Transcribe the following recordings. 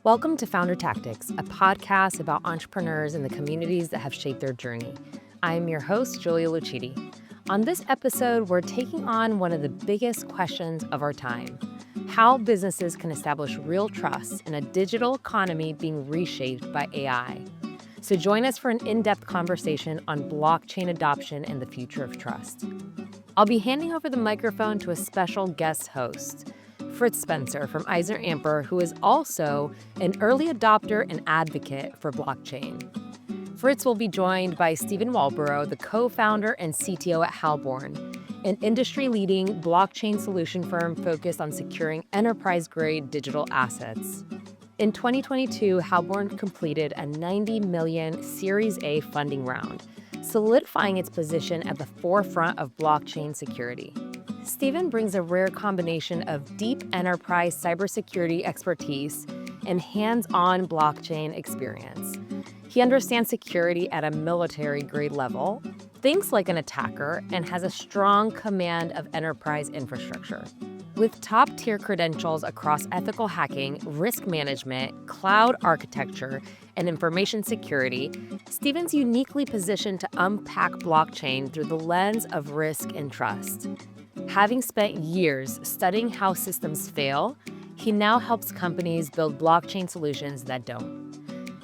Welcome to Founder Tactics, a podcast about entrepreneurs and the communities that have shaped their journey. I am your host, Julia Lucidi. On this episode, we're taking on one of the biggest questions of our time: how businesses can establish real trust in a digital economy being reshaped by AI. So join us for an in-depth conversation on blockchain adoption and the future of trust. I'll be handing over the microphone to a special guest host, Fritz Spencer from EisnerAmper, who is also an early adopter and advocate for blockchain. Fritz will be joined by Stephen Walbroehl, the co-founder and CTO at Halborn, an industry-leading blockchain solution firm focused on securing enterprise-grade digital assets. In 2022, Halborn completed a $90 million Series A funding round, solidifying its position at the forefront of blockchain security. Stephen brings a rare combination of deep enterprise cybersecurity expertise and hands-on blockchain experience. He understands security at a military-grade level, thinks like an attacker, and has a strong command of enterprise infrastructure. With top-tier credentials across ethical hacking, risk management, cloud architecture, and information security, Stephen's uniquely positioned to unpack blockchain through the lens of risk and trust. Having spent years studying how systems fail, he now helps companies build blockchain solutions that don't.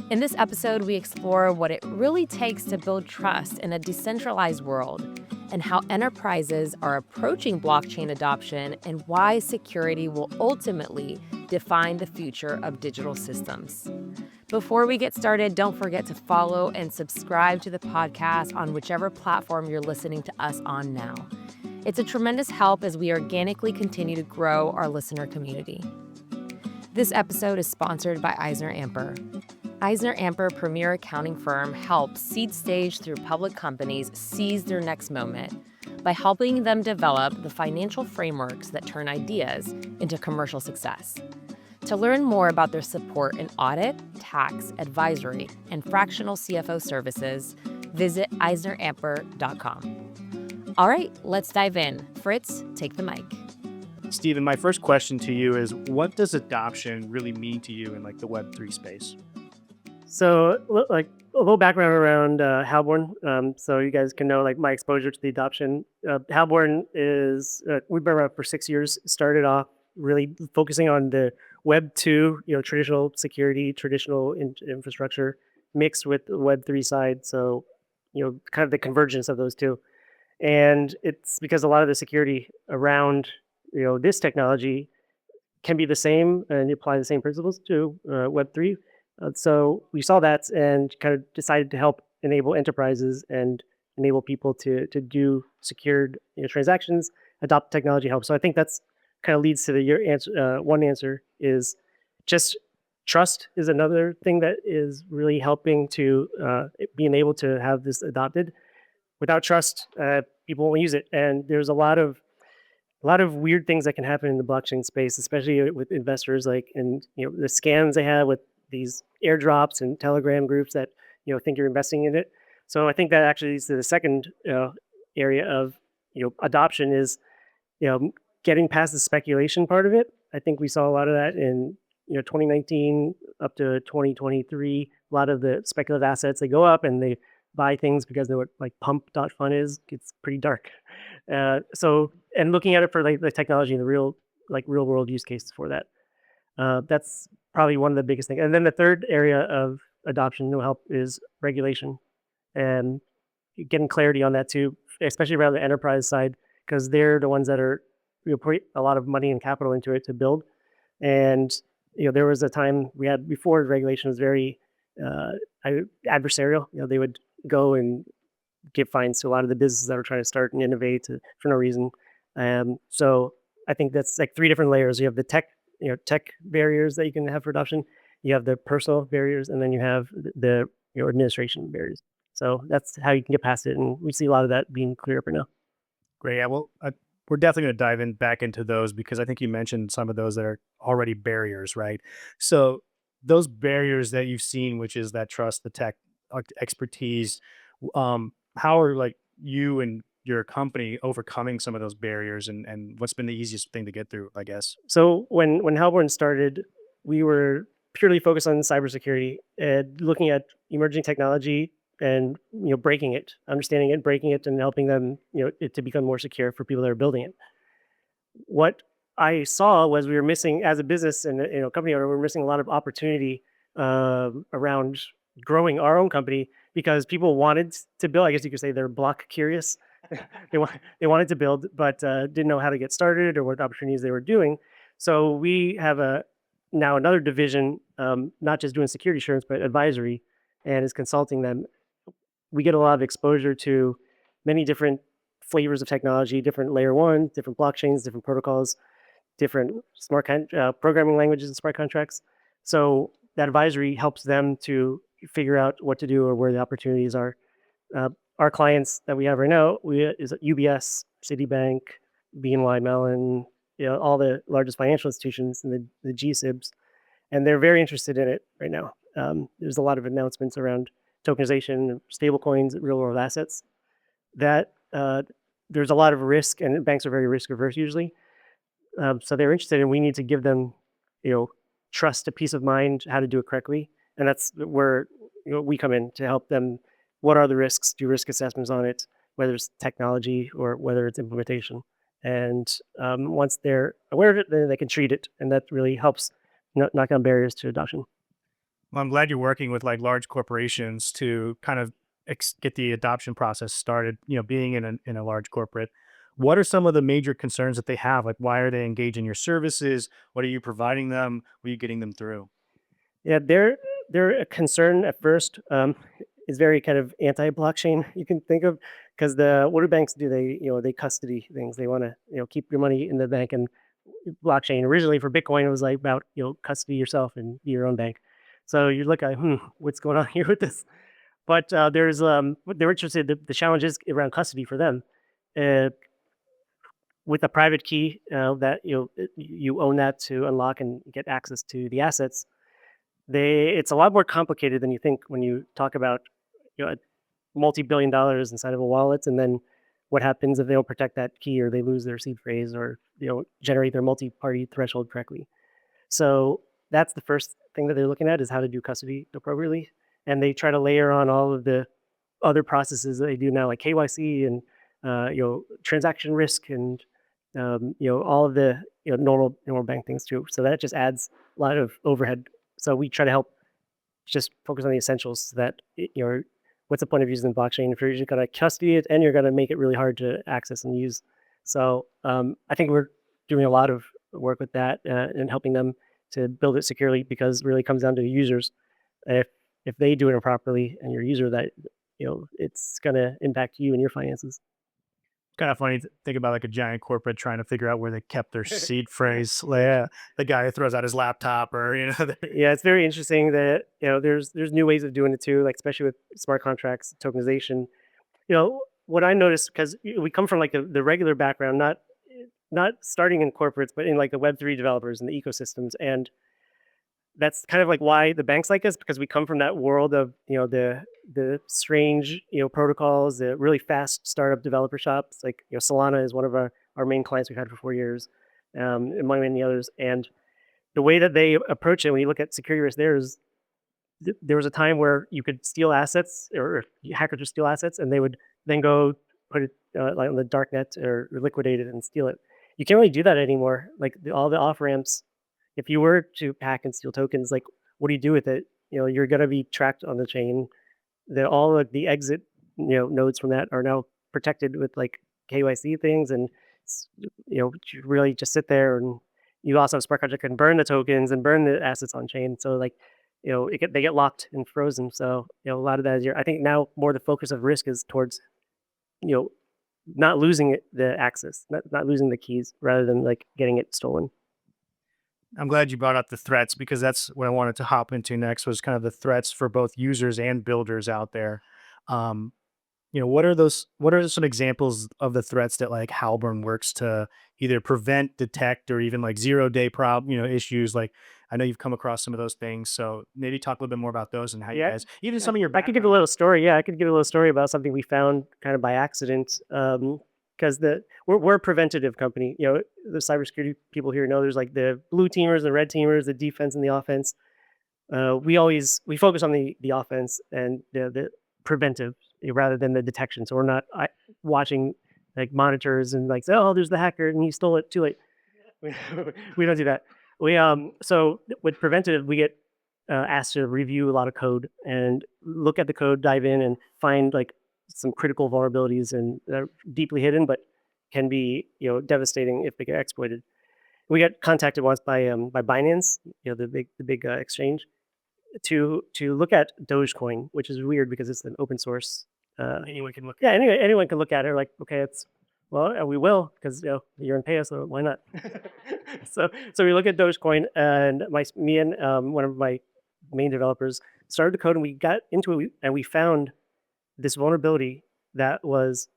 In this episode, we explore what it really takes to build trust in a decentralized world, and how enterprises are approaching blockchain adoption, and why security will ultimately define the future of digital systems. Before we get started, don't forget to follow and subscribe to the podcast on whichever platform you're listening to us on now. It's a tremendous help as we organically continue to grow our listener community. This episode is sponsored by EisnerAmper. EisnerAmper premier accounting firm helps seed stage through public companies seize their next moment by helping them develop the financial frameworks that turn ideas into commercial success. To learn more about their support in audit, tax, advisory, and fractional CFO services, visit EisnerAmper.com. All right, let's dive in. Fritz, take the mic. Stephen, my first question to you is, what does adoption really mean to you in the Web3 space? So, a little background around Halborn, so you guys can know my exposure to the adoption. Halborn is we've been around for 6 years. Started off really focusing on the Web 2, traditional security, traditional infrastructure, mixed with the Web 3 side. So, kind of the convergence of those two. And it's because a lot of the security around this technology can be the same and apply the same principles to Web 3. So we saw that and kind of decided to help enable enterprises and enable people to do secured transactions, adopt technology help. So I think that's kind of leads to your answer. One answer is just trust is another thing that is really helping to being able to have this adopted. Without trust, people won't use it, and there's a lot of weird things that can happen in the blockchain space, especially with investors, the scams they have with these airdrops and Telegram groups that think you're investing in it. So I think that actually leads to the second area of adoption is getting past the speculation part of it. I think we saw a lot of that in 2019 up to 2023. A lot of the speculative assets, they go up and they buy things because they're what pump.fun is. It's pretty dark. So and looking at it for the technology and the real world use cases for that. That's probably one of the biggest things. And then the third area of adoption will help is regulation and getting clarity on that too, especially around the enterprise side, because they're the ones that are put a lot of money and capital into it to build. And there was a time we had before regulation was very adversarial. They would go and give fines to a lot of the businesses that were trying to start and innovate for no reason. So I think that's three different layers. You have the tech barriers that you can have for adoption. You have the personal barriers, and then you have the administration barriers. So that's how you can get past it, and we see a lot of that being clear up right now. Great. Yeah, well, we're definitely going to dive back into those because I think you mentioned some of those that are already barriers, right? So those barriers that you've seen, which is that trust, the tech expertise, how are you and your company overcoming some of those barriers, and what's been the easiest thing to get through, I guess? So when Halborn started, we were purely focused on cybersecurity and looking at emerging technology and breaking it, understanding it, breaking it, and helping them it to become more secure for people that are building it. What I saw was we were missing as a business and company owner, we're missing a lot of opportunity around growing our own company because people wanted to build. I guess you could say they're block curious. They wanted to build, but didn't know how to get started or what opportunities they were doing. So we have a now another division, not just doing security assurance, but advisory, and is consulting them. We get a lot of exposure to many different flavors of technology, different layer one, different blockchains, different protocols, different programming languages and smart contracts. So that advisory helps them to figure out what to do or where the opportunities are. Our clients that we have right now is UBS, Citibank, BNY Mellon, all the largest financial institutions and the GSIBs, and they're very interested in it right now. There's a lot of announcements around tokenization, stable coins, real world assets. That there's a lot of risk, and banks are very risk averse usually. So they're interested, and we need to give them, trust, a peace of mind, how to do it correctly, and that's where we come in to help them. What are the risks? Do risk assessments on it, whether it's technology or whether it's implementation. And once they're aware of it, then they can treat it, and that really helps knock down barriers to adoption. Well, I'm glad you're working with like large corporations to kind of get the adoption process started. Being in a large corporate, what are some of the major concerns that they have? Like, why are they engaged in your services? What are you providing them? What are you getting them through? Yeah, their concern at first is very kind of anti-blockchain. You can think of because what do banks do? They custody things. They want to keep your money in the bank, and blockchain originally for Bitcoin it was like about custody yourself and be your own bank. So you look at what's going on here with this. But there's they're interested. The challenge is around custody for them. Uh, with a private key that you own that to unlock and get access to the assets. It's a lot more complicated than you think when you talk about multi-billion dollars inside of a wallet, and then what happens if they don't protect that key or they lose their seed phrase or generate their multi-party threshold correctly. So that's the first thing that they're looking at is how to do custody appropriately, and they try to layer on all of the other processes that they do now, like KYC and transaction risk and all of the normal bank things too. So that just adds a lot of overhead. So we try to help just focus on the essentials so that what's the point of using the blockchain if you're just going to custody it and you're going to make it really hard to access and use. So I think we're doing a lot of work with that and helping them to build it securely because it really comes down to users. If they do it improperly and your user, that it's going to impact you and your finances. Kind of funny to think about like a giant corporate trying to figure out where they kept their seed phrase. Like, the guy who throws out his laptop or Yeah, it's very interesting that there's new ways of doing it too, like especially with smart contracts, tokenization. What I noticed because we come from like the regular background, not starting in corporates, but in like the Web3 developers and the ecosystems, and that's kind of like why the banks like us because we come from that world of the strange protocols, the really fast startup developer shops. Like Solana is one of our main clients we've had for 4 years, among many others. And the way that they approach it, when you look at security risk, there was a time where you could steal assets or hackers would steal assets, and they would then go put it like on the dark net or liquidate it and steal it. You can't really do that anymore. Like all the off ramps, if you were to hack and steal tokens, like what do you do with it? You're going to be tracked on the chain. All of the exit nodes from that are now protected with like KYC things, and you really just sit there, and you also have smart contract can burn the tokens and burn the assets on chain. So like they get locked and frozen. So a lot of that is I think now more the focus of risk is towards not losing the access, not losing the keys, rather than like getting it stolen. I'm glad you brought up the threats because that's what I wanted to hop into next was kind of the threats for both users and builders out there. Um, what are those? What are some examples of the threats that like Halborn works to either prevent, detect, or even like 0-day issues? Like I know you've come across some of those things, so maybe talk a little bit more about those and how you Yeah, guys, even some of your I could give a background. little story. Yeah, I could give a little story about something we found kind of by accident. Because we're a preventative company. The cybersecurity people here know there's like the blue teamers, the red teamers, the defense and the offense. we focus on the offense and the preventive rather than the detection. So we're not watching like monitors and like say, oh, there's the hacker and he stole it too late. We, we don't do that. So with preventative, we get asked to review a lot of code and look at the code, dive in, and find like some critical vulnerabilities and deeply hidden, but can be devastating if they get exploited. We got contacted once by Binance, the big exchange, to look at Dogecoin, which is weird because it's an open source. Anyone can look. Yeah, anyone can look at it. Like, okay, we will because you're in pay us, so why not? so we look at Dogecoin, and me and one of my main developers started the code, and we got into it, and we found this vulnerability that was,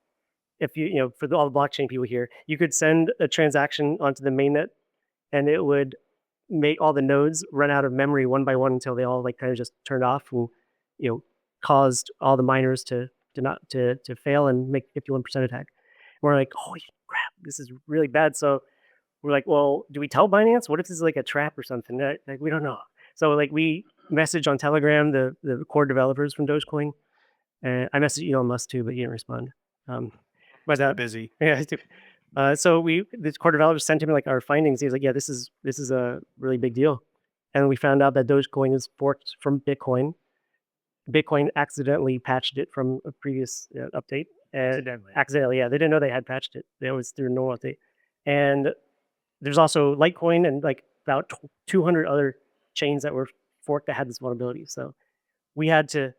if for all the blockchain people here, you could send a transaction onto the mainnet, and it would make all the nodes run out of memory one by one until they all like kind of just turned off and caused all the miners to fail and make 51% attack. And we're like, holy crap, this is really bad. So we're like, well, do we tell Binance? What if this is like a trap or something? Like, we don't know. So like we message on Telegram the core developers from Dogecoin, and I messaged Elon Musk too, but he didn't respond. But Busy. yeah, he's too. So this core developers sent him like our findings. He was like, yeah, this is a really big deal, and we found out that Dogecoin is forked from Bitcoin. Bitcoin accidentally patched it from a previous update. Accidentally, yeah, they didn't know they had patched it. They always through a normal update. And there's also Litecoin and like about 200 other chains that were forked that had this vulnerability. So we had to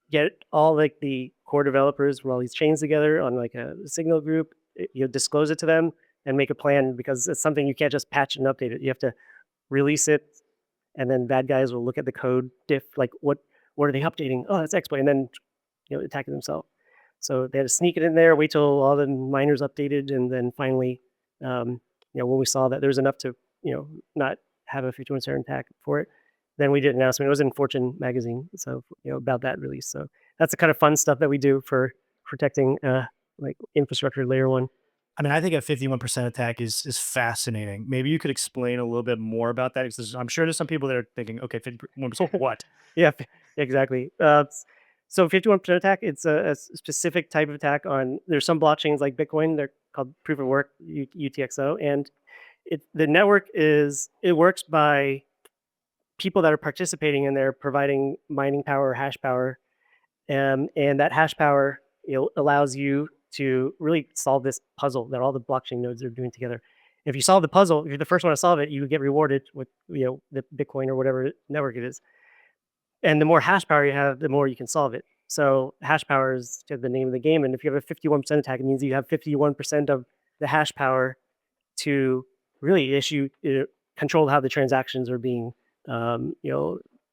get all like the core developers from all these chains together on like a signal group, disclose it to them and make a plan, because it's something you can't just patch and update it. You have to release it, and then bad guys will look at the code diff, like what are they updating? Oh, that's exploit, and then attack it themselves. So they had to sneak it in there, wait till all the miners updated, and then finally, when we saw that there was enough to not have a 51% attack for it, then we did an announcement. It was in Fortune magazine, so about that release. So that's the kind of fun stuff that we do for protecting like infrastructure layer one. I mean, I think a 51% attack is fascinating. Maybe you could explain a little bit more about that, because I'm sure there's some people that are thinking, okay, 51%, what? Yeah, exactly. So 51% attack, it's a specific type of attack on, there's some blockchains like Bitcoin, they're called proof of work, UTXO, and the network it works by people that are participating in there providing mining power or hash power, and that hash power allows you to really solve this puzzle that all the blockchain nodes are doing together. If you solve the puzzle, if you're the first one to solve it, you get rewarded with the Bitcoin or whatever network it is. And the more hash power you have, the more you can solve it. So hash power is the name of the game. And if you have a 51% attack, it means you have 51% of the hash power to really control how the transactions are being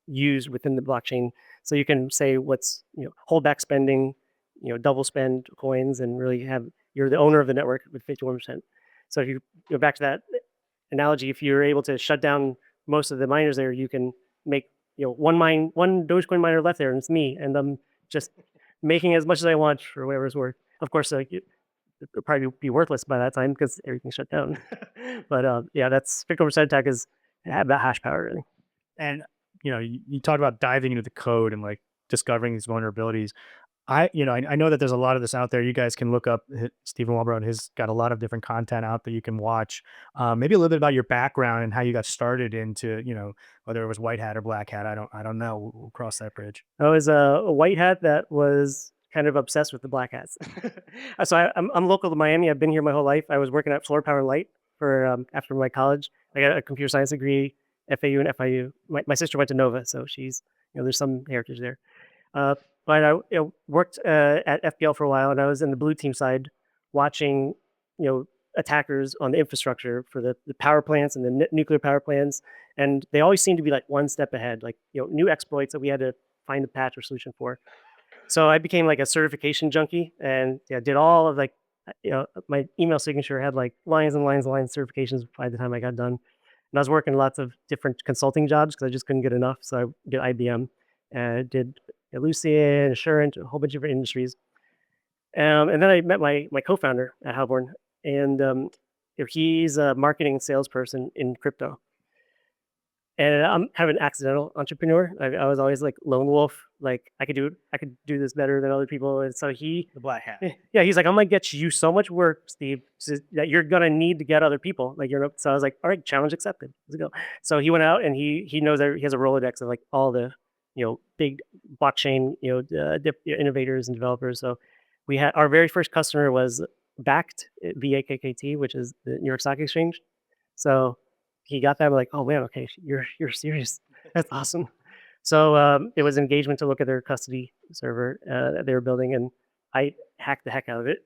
used within the blockchain. So you can say what's hold back spending, double spend coins, and really you're the owner of the network with 51%. So if you go back to that analogy, if you're able to shut down most of the miners there, you can make one Dogecoin miner left there, and it's me, and I'm just making as much as I want for whatever it's worth. Of course, it'll probably be worthless by that time because everything's shut down. But yeah, that's 51% attack is about hash power, really. And you talked about diving into the code and like discovering these vulnerabilities. I know that there's a lot of this out there. You guys can look up Stephen Walbroehl, and he's got a lot of different content out that you can watch. Maybe a little bit about your background and how you got started into, whether it was white hat or black hat. I don't know. We'll cross that bridge. I was a white hat that was kind of obsessed with the black hats. So I'm local to Miami. I've been here my whole life. I was working at Floor Power Light for after my college. I got a computer science degree, FAU and FIU. My sister went to Nova, so she's there's some heritage there. But I worked at FPL for a while, and I was in the blue team side, watching attackers on the infrastructure for the power plants and the nuclear power plants, and they always seemed to be like one step ahead, like new exploits that we had to find a patch or solution for. So I became like a certification junkie, and did all of like my email signature had like lines and lines and lines of certifications by the time I got done. And I was working lots of different consulting jobs because I just couldn't get enough. So I did IBM, did Lucidi, Assurant, a whole bunch of different industries. And then I met my co-founder at Halborn, and he's a marketing salesperson in crypto. And I'm kind of an accidental entrepreneur. I was always like lone wolf. Like I could do this better than other people. And so The black hat. yeah, he's like, I'm gonna get you so much work, Steve, that you're gonna need to get other people. Like so I was like, all right, challenge accepted. Let's go. So he went out and he knows that he has a Rolodex of like all the big blockchain innovators and developers. So we had our very first customer was backed VAKKT, which is the New York Stock Exchange. So he got that. We're like, oh man, okay, you're serious. That's awesome. So it was engagement to look at their custody server that they were building, and I hacked the heck out of it.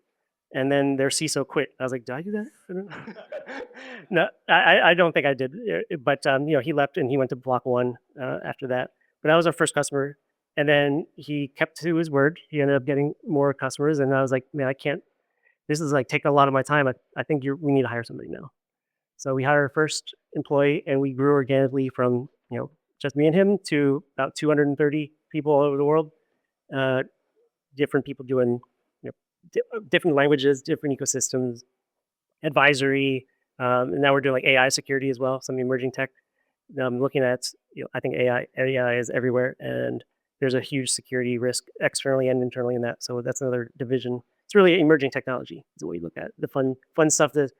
And then their CISO quit. I was like, did I do that? I don't know. No, I don't think I did. But he left and he went to Block One after that. But that was our first customer. And then he kept to his word. He ended up getting more customers, and I was like, man, I can't. This is like taking a lot of my time. I think we need to hire somebody now. So we hired our first employee, and we grew organically from just me and him to about 230 people all over the world. Uh, Different people doing different languages, different ecosystems, advisory, and now we're doing like AI security as well, some emerging tech. Looking at I think AI is everywhere, and there's a huge security risk externally and internally in that. So that's another division. It's really emerging technology is what we look at. The fun stuff that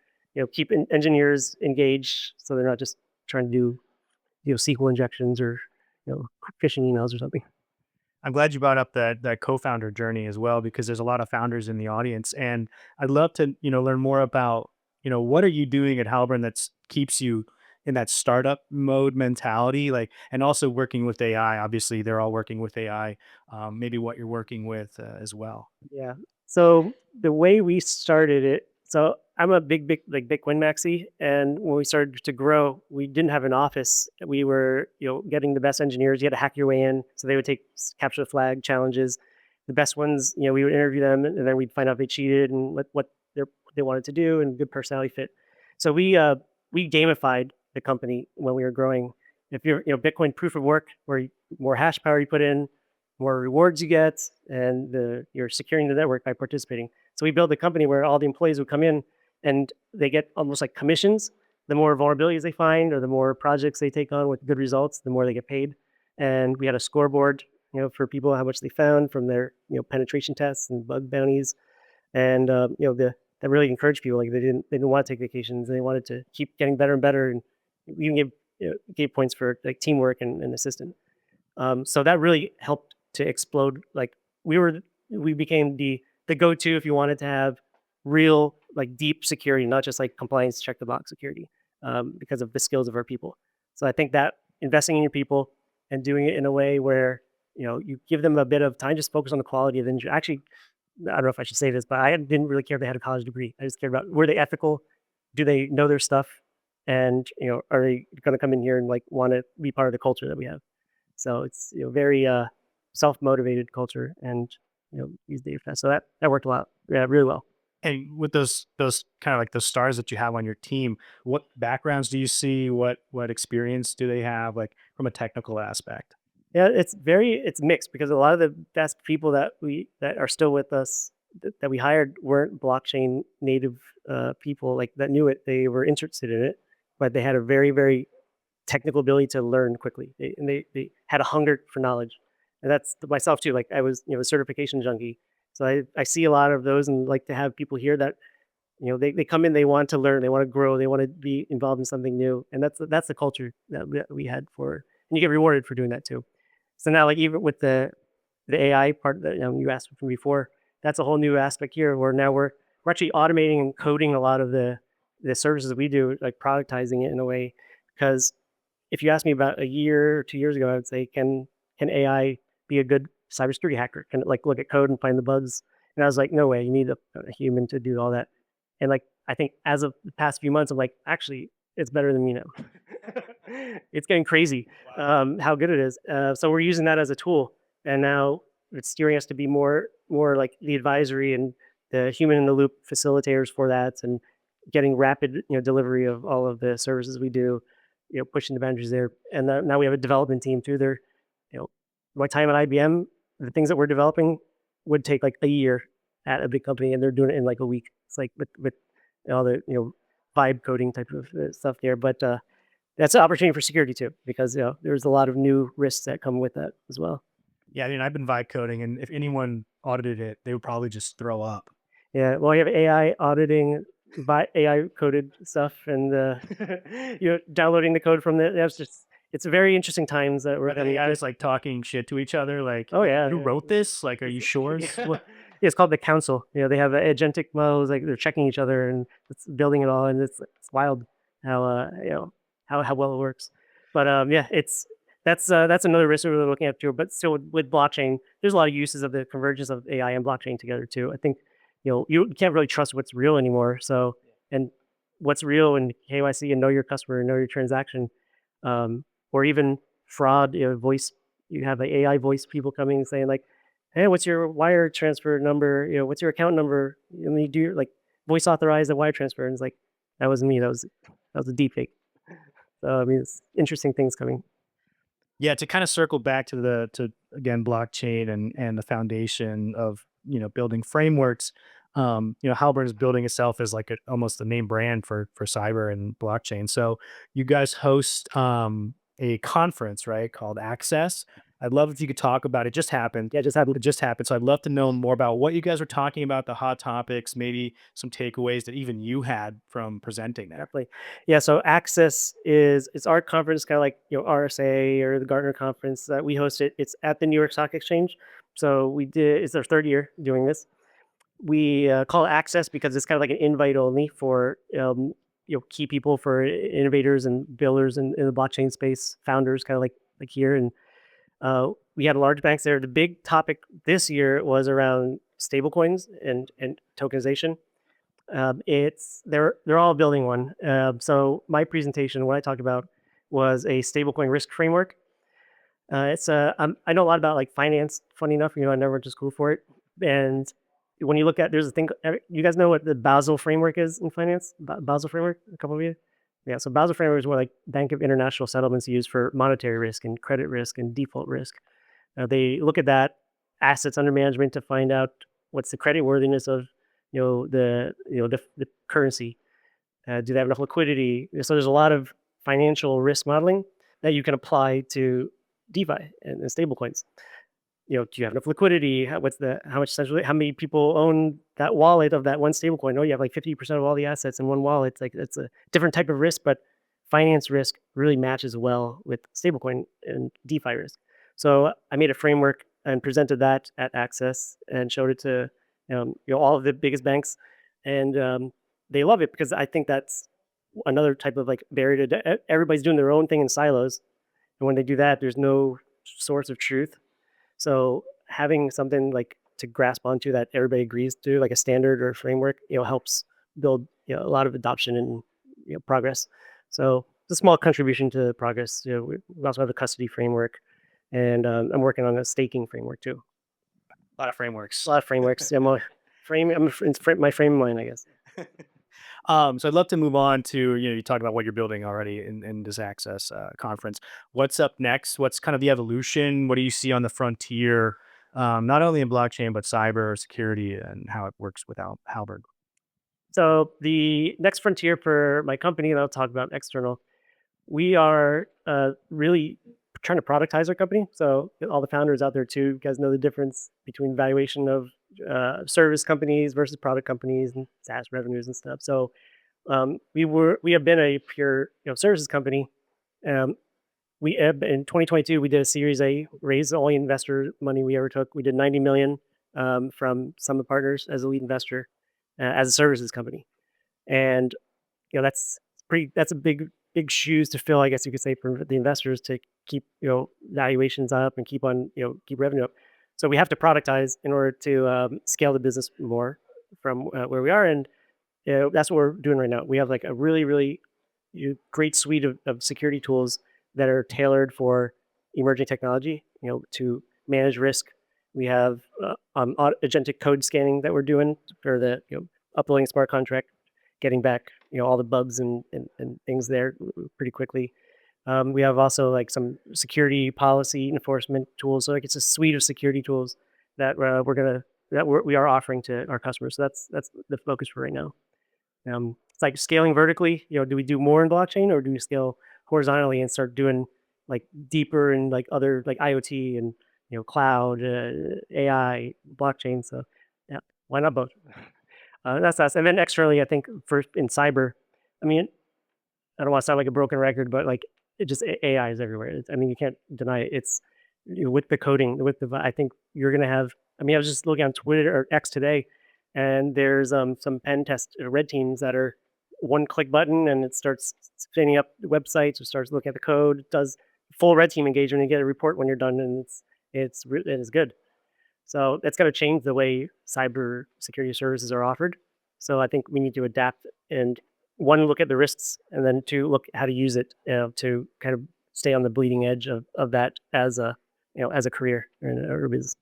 keep engineers engaged, so they're not just trying to do SQL injections or phishing emails or something. I'm glad you brought up that co-founder journey as well, because there's a lot of founders in the audience, and I'd love to learn more about what are you doing at Halborn that keeps you in that startup mode mentality, like, and also working with AI. Obviously, they're all working with AI. Maybe what you're working with as well. Yeah. So the way we started it, so I'm a big like Bitcoin maxi, and when we started to grow, we didn't have an office. We were getting the best engineers. You had to hack your way in, so they would take capture the flag challenges. The best ones, we would interview them, and then we'd find out if they cheated and what they wanted to do and good personality fit. So we gamified the company when we were growing. If you're Bitcoin proof of work, where more hash power you put in, more rewards you get, and you're securing the network by participating. So we built a company where all the employees would come in and they get almost like commissions. The more vulnerabilities they find or the more projects they take on with good results, the more they get paid. And we had a scoreboard, for people how much they found from their penetration tests and bug bounties. And that really encouraged people. Like they didn't want to take vacations. They wanted to keep getting better and better. And we even gave points for like teamwork and assistant. So that really helped to explode. Like we became the go-to if you wanted to have real like deep security, not just like compliance check the box security, because of the skills of our people. So I think that investing in your people and doing it in a way where you give them a bit of time, just focus on the quality of the engineer. Actually, I don't know if I should say this, but I didn't really care if they had a college degree. I just cared about, were they ethical? Do they know their stuff? And are they going to come in here and like want to be part of the culture that we have? So it's very self-motivated culture, and use data fast. So that worked a lot, yeah, really well. And with those kind of like those stars that you have on your team, what backgrounds do you see? What experience do they have, like from a technical aspect? Yeah, it's mixed because a lot of the best people that are still with us that we hired weren't blockchain native people like that knew it. They were interested in it, but they had a very technical ability to learn quickly. They had a hunger for knowledge, and that's myself too. Like I was a certification junkie, so I see a lot of those and like to have people here that they come in, they want to learn, they want to grow, they want to be involved in something new, and that's the culture that we had for, and you get rewarded for doing that too. So now, like even with the AI part that you asked from before, that's a whole new aspect here. Where now we're actually automating and coding a lot of the services that we do, like productizing it in a way. Because if you asked me about a year or 2 years ago, I would say, can AI be a good cybersecurity hacker? Can it like look at code and find the bugs? And I was like, no way. You need a human to do all that. And like I think as of the past few months, I'm like, actually, it's better than me now. It's getting crazy how good it is. So we're using that as a tool, and now it's steering us to be more like the advisory and the human in the loop facilitators for that, and getting rapid delivery of all of the services we do, pushing the boundaries there. And now we have a development team too. They're my time at IBM, the things that we're developing would take like a year at a big company, and they're doing it in like a week. It's like with all the vibe coding type of stuff there, but that's an opportunity for security too, because there's a lot of new risks that come with that as well. Yeah, I mean, I've been vibe coding, and if anyone audited it, they would probably just throw up. Yeah, well, you have AI auditing by AI coded stuff, and you're downloading the code from the. That's just it's very interesting times that we're Are the coming into. AIs like talking shit to each other? Like, Oh yeah, you yeah. wrote this? Like, are you sure? Yeah. Yeah, it's called the council. They have agentic models, like they're checking each other and it's building it all, and it's wild how how well it works. But yeah, that's another risk we're looking at too. But still, with blockchain, there's a lot of uses of the convergence of AI and blockchain together too. I think you can't really trust what's real anymore. So and what's real and KYC and know your customer, know your transaction, or even fraud, voice. You have the AI voice people coming and saying like, "Hey, what's your wire transfer number? What's your account number?" And you do like voice authorize the wire transfer, and it's like that wasn't me. That was a deep fake. So I mean, it's interesting things coming. Yeah, to kind of circle back to the to again blockchain and the foundation of building frameworks. Halborn is building itself as like almost a name brand for cyber and blockchain. So you guys host a conference, right, called Access. I'd love if you could talk about it. Just happened. Yeah, just have It just happened. So I'd love to know more about what you guys were talking about, the hot topics, maybe some takeaways that even you had from presenting there. definitely. Yeah, so Access is it's our conference, kind of like RSA or the Gartner conference that we hosted. It's at the New York Stock Exchange. So we did. It's our third year doing this. We call it Access because it's kind of like an invite only for key people, for innovators and builders in the blockchain space, founders, kind of like here. And we had large banks there. The big topic this year was around stablecoins and tokenization. They're all building one. So my presentation, what I talked about, was a stablecoin risk framework. I know a lot about like finance. Funny enough, I never went to school for it. And when you look at, there's a thing. You guys know what the Basel framework is in finance? Basel framework. A couple of you. Yeah. So Basel framework is what like Bank of International Settlements use for monetary risk and credit risk and default risk. They look at that assets under management to find out what's the credit worthiness of the currency. Do they have enough liquidity? So there's a lot of financial risk modeling that you can apply to DeFi and stablecoins. Do you have enough liquidity? How much essentially how many people own that wallet of that one stablecoin? Oh, you have like 50% of all the assets in one wallet. It's like it's a different type of risk, but finance risk really matches well with stablecoin and DeFi risk. So I made a framework and presented that at Access and showed it to all of the biggest banks, and they love it because I think that's another type of like barrier to everybody's doing their own thing in silos, and when they do that, there's no source of truth. So having something like to grasp onto that everybody agrees to, like a standard or a framework, helps build a lot of adoption and progress. So it's a small contribution to progress. We also have a custody framework, and I'm working on a staking framework too. A lot of frameworks. A lot of frameworks. My frame of mind, I guess. So I'd love to move on to, you talked about what you're building already in this Access conference. What's up next? What's kind of the evolution? What do you see on the frontier, not only in blockchain, but cyber security and how it works with Halberd? So the next frontier for my company, and I'll talk about external, we are really trying to productize our company. So all the founders out there too, you guys know the difference between valuation of service companies versus product companies and SaaS revenues and stuff. So we have been a pure services company. Um, we in 2022 we did a Series A, raised the only investor money we ever took. We did 90 million from Summit Partners as a lead investor as a services company, and that's a big shoes to fill, I guess you could say, for the investors to keep valuations up and keep revenue up. So we have to productize in order to scale the business more from where we are, and that's what we're doing right now. We have like a really great suite of security tools that are tailored for emerging technology. To manage risk. We have agentic code scanning that we're doing for the uploading smart contract, getting back all the bugs and things there pretty quickly. We have also like some security policy enforcement tools. So like it's a suite of security tools that we are offering to our customers. So that's the focus for right now. It's like scaling vertically. Do we do more in blockchain or do we scale horizontally and start doing like deeper and like other like IoT and cloud, AI, blockchain. So yeah, why not both? That's us. And then externally, I think for in cyber, I mean, I don't want to sound like a broken record, but like it just AI is everywhere. I mean, you can't deny it. It's with the coding, with the. I think you're gonna have. I mean, I was just looking on Twitter or X today, and there's some pen test red teams that are one click button and it starts spinning up websites. It starts looking at the code. It does full red team engagement. You get a report when you're done, and it is good. So that's going to change the way cyber security services are offered. So I think we need to adapt and one, look at the risks, and then two, look how to use it to kind of stay on the bleeding edge of that as a as a career or business.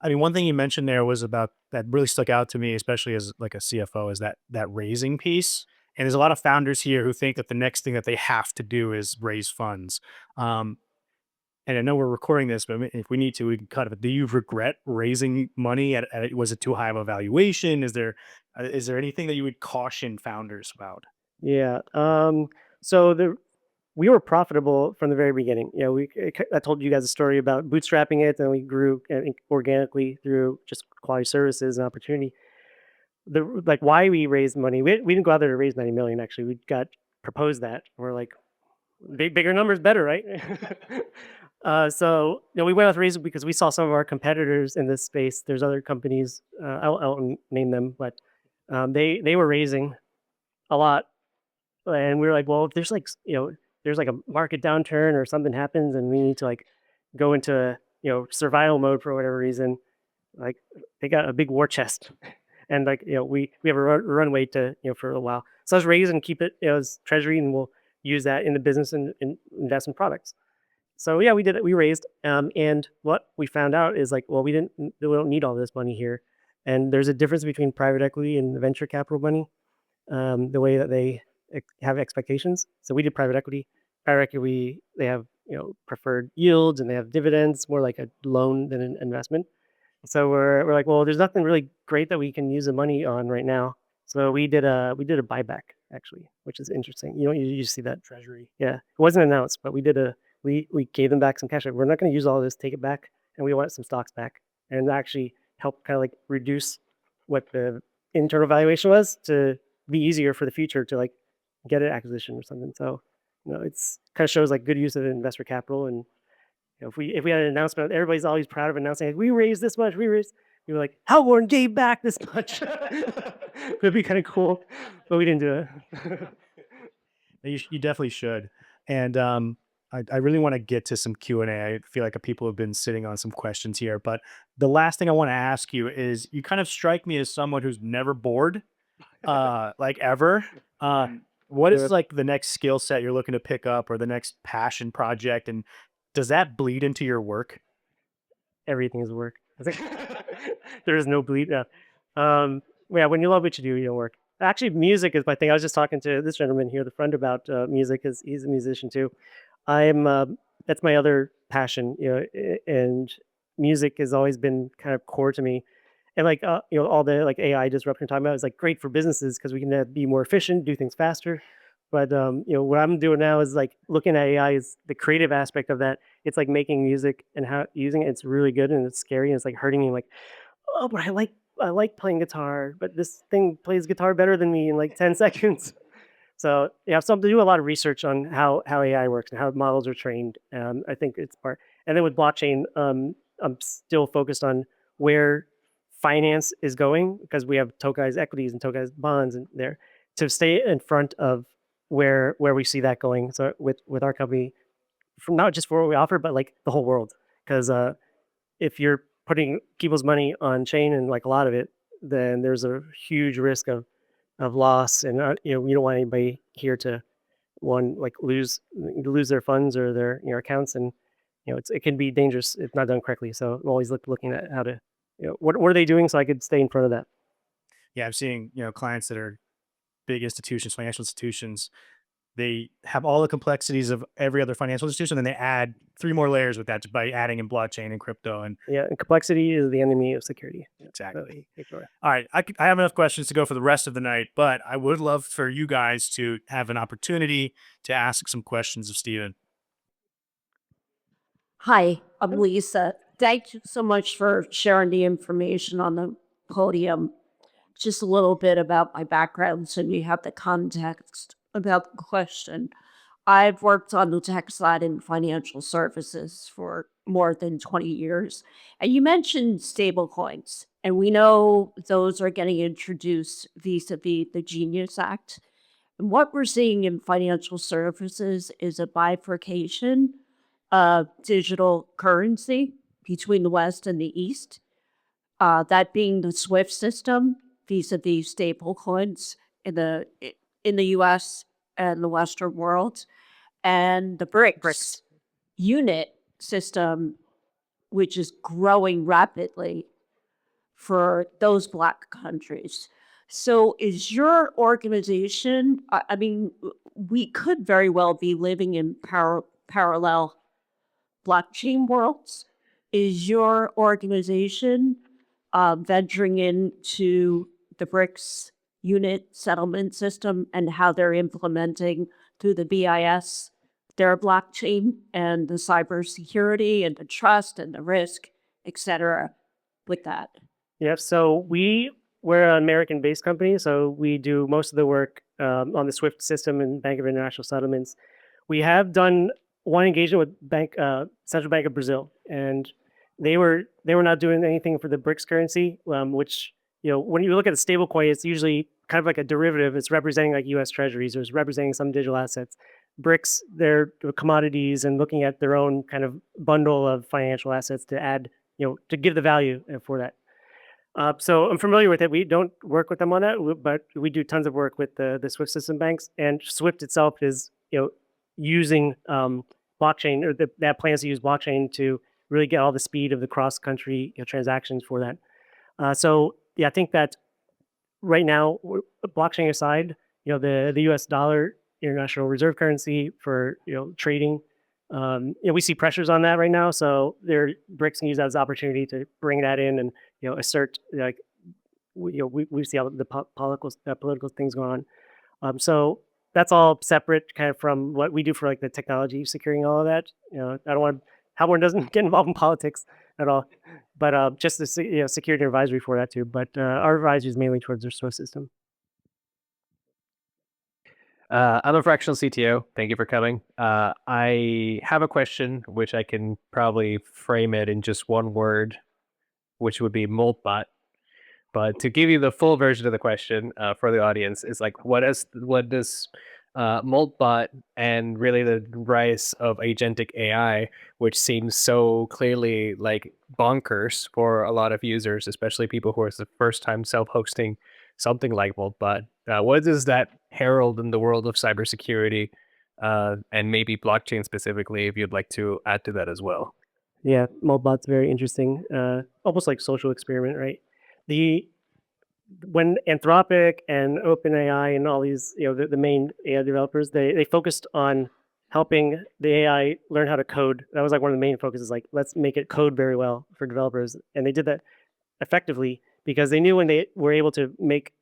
I mean, one thing you mentioned there was about that really stuck out to me, especially as like a CFO, is that raising piece. And there's a lot of founders here who think that the next thing that they have to do is raise funds. Um, and I know we're recording this, but if we need to, we can cut it. Do you regret raising money? Was it too high of a valuation? Is there anything that you would caution founders about? Yeah. So we were profitable from the very beginning. I told you guys a story about bootstrapping it, and we grew organically through just quality services and opportunity. Like why we raised money. We didn't go out there to raise 90 million. Actually, we got proposed that. We're like, bigger numbers, better, right? So we went with reason because we saw some of our competitors in this space. There's other companies. I won't name them, but they were raising a lot, and we were like, well, if there's like there's like a market downturn or something happens, and we need to like go into survival mode for whatever reason. Like they got a big war chest, and like we have a runway to for a while. So let's raise and keep it as treasury, and we'll use that in the business and invest in products. So yeah, we did it. We raised, and what we found out is like, well, we don't need all this money here, and there's a difference between private equity and venture capital money. The way that they have expectations. So we did private equity. Private equity, they have preferred yields and they have dividends, more like a loan than an investment. So we're like, well, there's nothing really great that we can use the money on right now. So we did a buyback actually, which is interesting. You don't usually see that. Treasury. Yeah, it wasn't announced, but we gave them back some cash. Like, we're not going to use all this, take it back, and we want some stocks back, and that actually helped kind of like reduce what the internal valuation was to be easier for the future to like get an acquisition or something. So it's kind of shows like good use of investor capital. And if we had an announcement, everybody's always proud of announcing like, we raised this much, we raised. You were like, Halborn gave back this much. It'd be kind of cool, but we didn't do it. You definitely should. And I really want to get to some Q&A. I feel like people have been sitting on some questions here. But the last thing I want to ask you is you kind of strike me as someone who's never bored, like ever. What is Do like the next skill set you're looking to pick up or the next passion project? And does that bleed into your work? Everything is work. I think there is no bleed. Yeah. Yeah, when you love what you do, you don't work. Actually, music is my thing. I was just talking to this gentleman here, the friend, about music, because he's a musician too. I'm That's my other passion, and music has always been kind of core to me. And like all the like AI disruption talking about is like great for businesses because we can be more efficient, do things faster. But what I'm doing now is like looking at AI is the creative aspect of that. It's like making music and how using it. It's really good and it's scary and it's like hurting me. Like, oh, but I like playing guitar, but this thing plays guitar better than me in like 10 seconds. So yeah, so to do a lot of research on how AI works and how models are trained. I think it's part. And then with blockchain, I'm still focused on where finance is going because we have tokenized equities and tokenized bonds and there to stay in front of where we see that going. So with our company, from not just for what we offer, but like the whole world. Because if you're putting people's money on chain and like a lot of it, then there's a huge risk of loss, and you don't want anybody here to one like lose their funds or their accounts, and it can be dangerous if not done correctly. So I'm always looking at how to what are they doing so I could stay in front of that. Yeah, I'm seeing, clients that are big institutions, financial institutions. they have all the complexities of every other financial institution, and then they add 3 more layers with that by adding in blockchain and crypto and Yeah, and complexity is the enemy of security. Yeah, so exactly. ignore it. All right, I have enough questions to go for the rest of the night, but I would love for you guys to have an opportunity to ask some questions of Steven. Hi, I'm Lisa. Thank you so much for sharing the information on the podium. Just a little bit about my background so you have the context about the question. I've worked on the tech side in financial services for more than 20 years. And you mentioned stablecoins, and we know those are getting introduced vis-a-vis the Genius Act. And what we're seeing in financial services is a bifurcation of digital currency between the West and the East. That being the SWIFT system vis-a-vis stable coins in the U.S. and the Western world, and the BRICS unit system, which is growing rapidly for those Black countries. So, is your organization? I mean, we could very well be living in parallel blockchain worlds. Is your organization venturing into the BRICS unit settlement system and how they're implementing through the BIS their blockchain and the cybersecurity and the trust and the risk, et cetera, with that? Yeah, so we're an American-based company, so we do most of the work on the SWIFT system and Bank of International Settlements. We have done one engagement with Central Bank of Brazil, and they were not doing anything for the BRICS currency, which when you look at a stable coin, it's usually kind of like a derivative. It's representing like U.S. Treasuries or it's representing some digital assets. BRICS, they're commodities and looking at their own kind of bundle of financial assets to add, to give the value for that. So I'm familiar with it. We don't work with them on that, but we do tons of work with the SWIFT system banks. And SWIFT itself is, using blockchain, or that plans to use blockchain to really get all the speed of the cross-country transactions for that. So yeah, I think that right now, blockchain aside, the U.S. dollar, international reserve currency for trading. We see pressures on that right now, so BRICS can use that as an opportunity to bring that in and assert like we see all the political things going on. So that's all separate, kind of from what we do for like the technology securing all of that. I don't want Halborn doesn't get involved in politics at all, but just the security advisory for that too. But our advisory is mainly towards their SWIFT system. I'm a fractional CTO. Thank you for coming. I have a question, which I can probably frame it in just one word, which would be Moltbot. But to give you the full version of the question for the audience, is like, what does Moltbot and really the rise of agentic AI, which seems so clearly like bonkers for a lot of users, especially people who are the first time self-hosting something like Moltbot. What does that herald in the world of cybersecurity and maybe blockchain specifically, if you'd like to add to that as well? Yeah, Moltbot's very interesting. Almost like social experiment, right? When Anthropic and OpenAI and all these, the main AI developers, they focused on helping the AI learn how to code. That was like one of the main focuses, like let's make it code very well for developers. And they did that effectively because they knew when they were able to make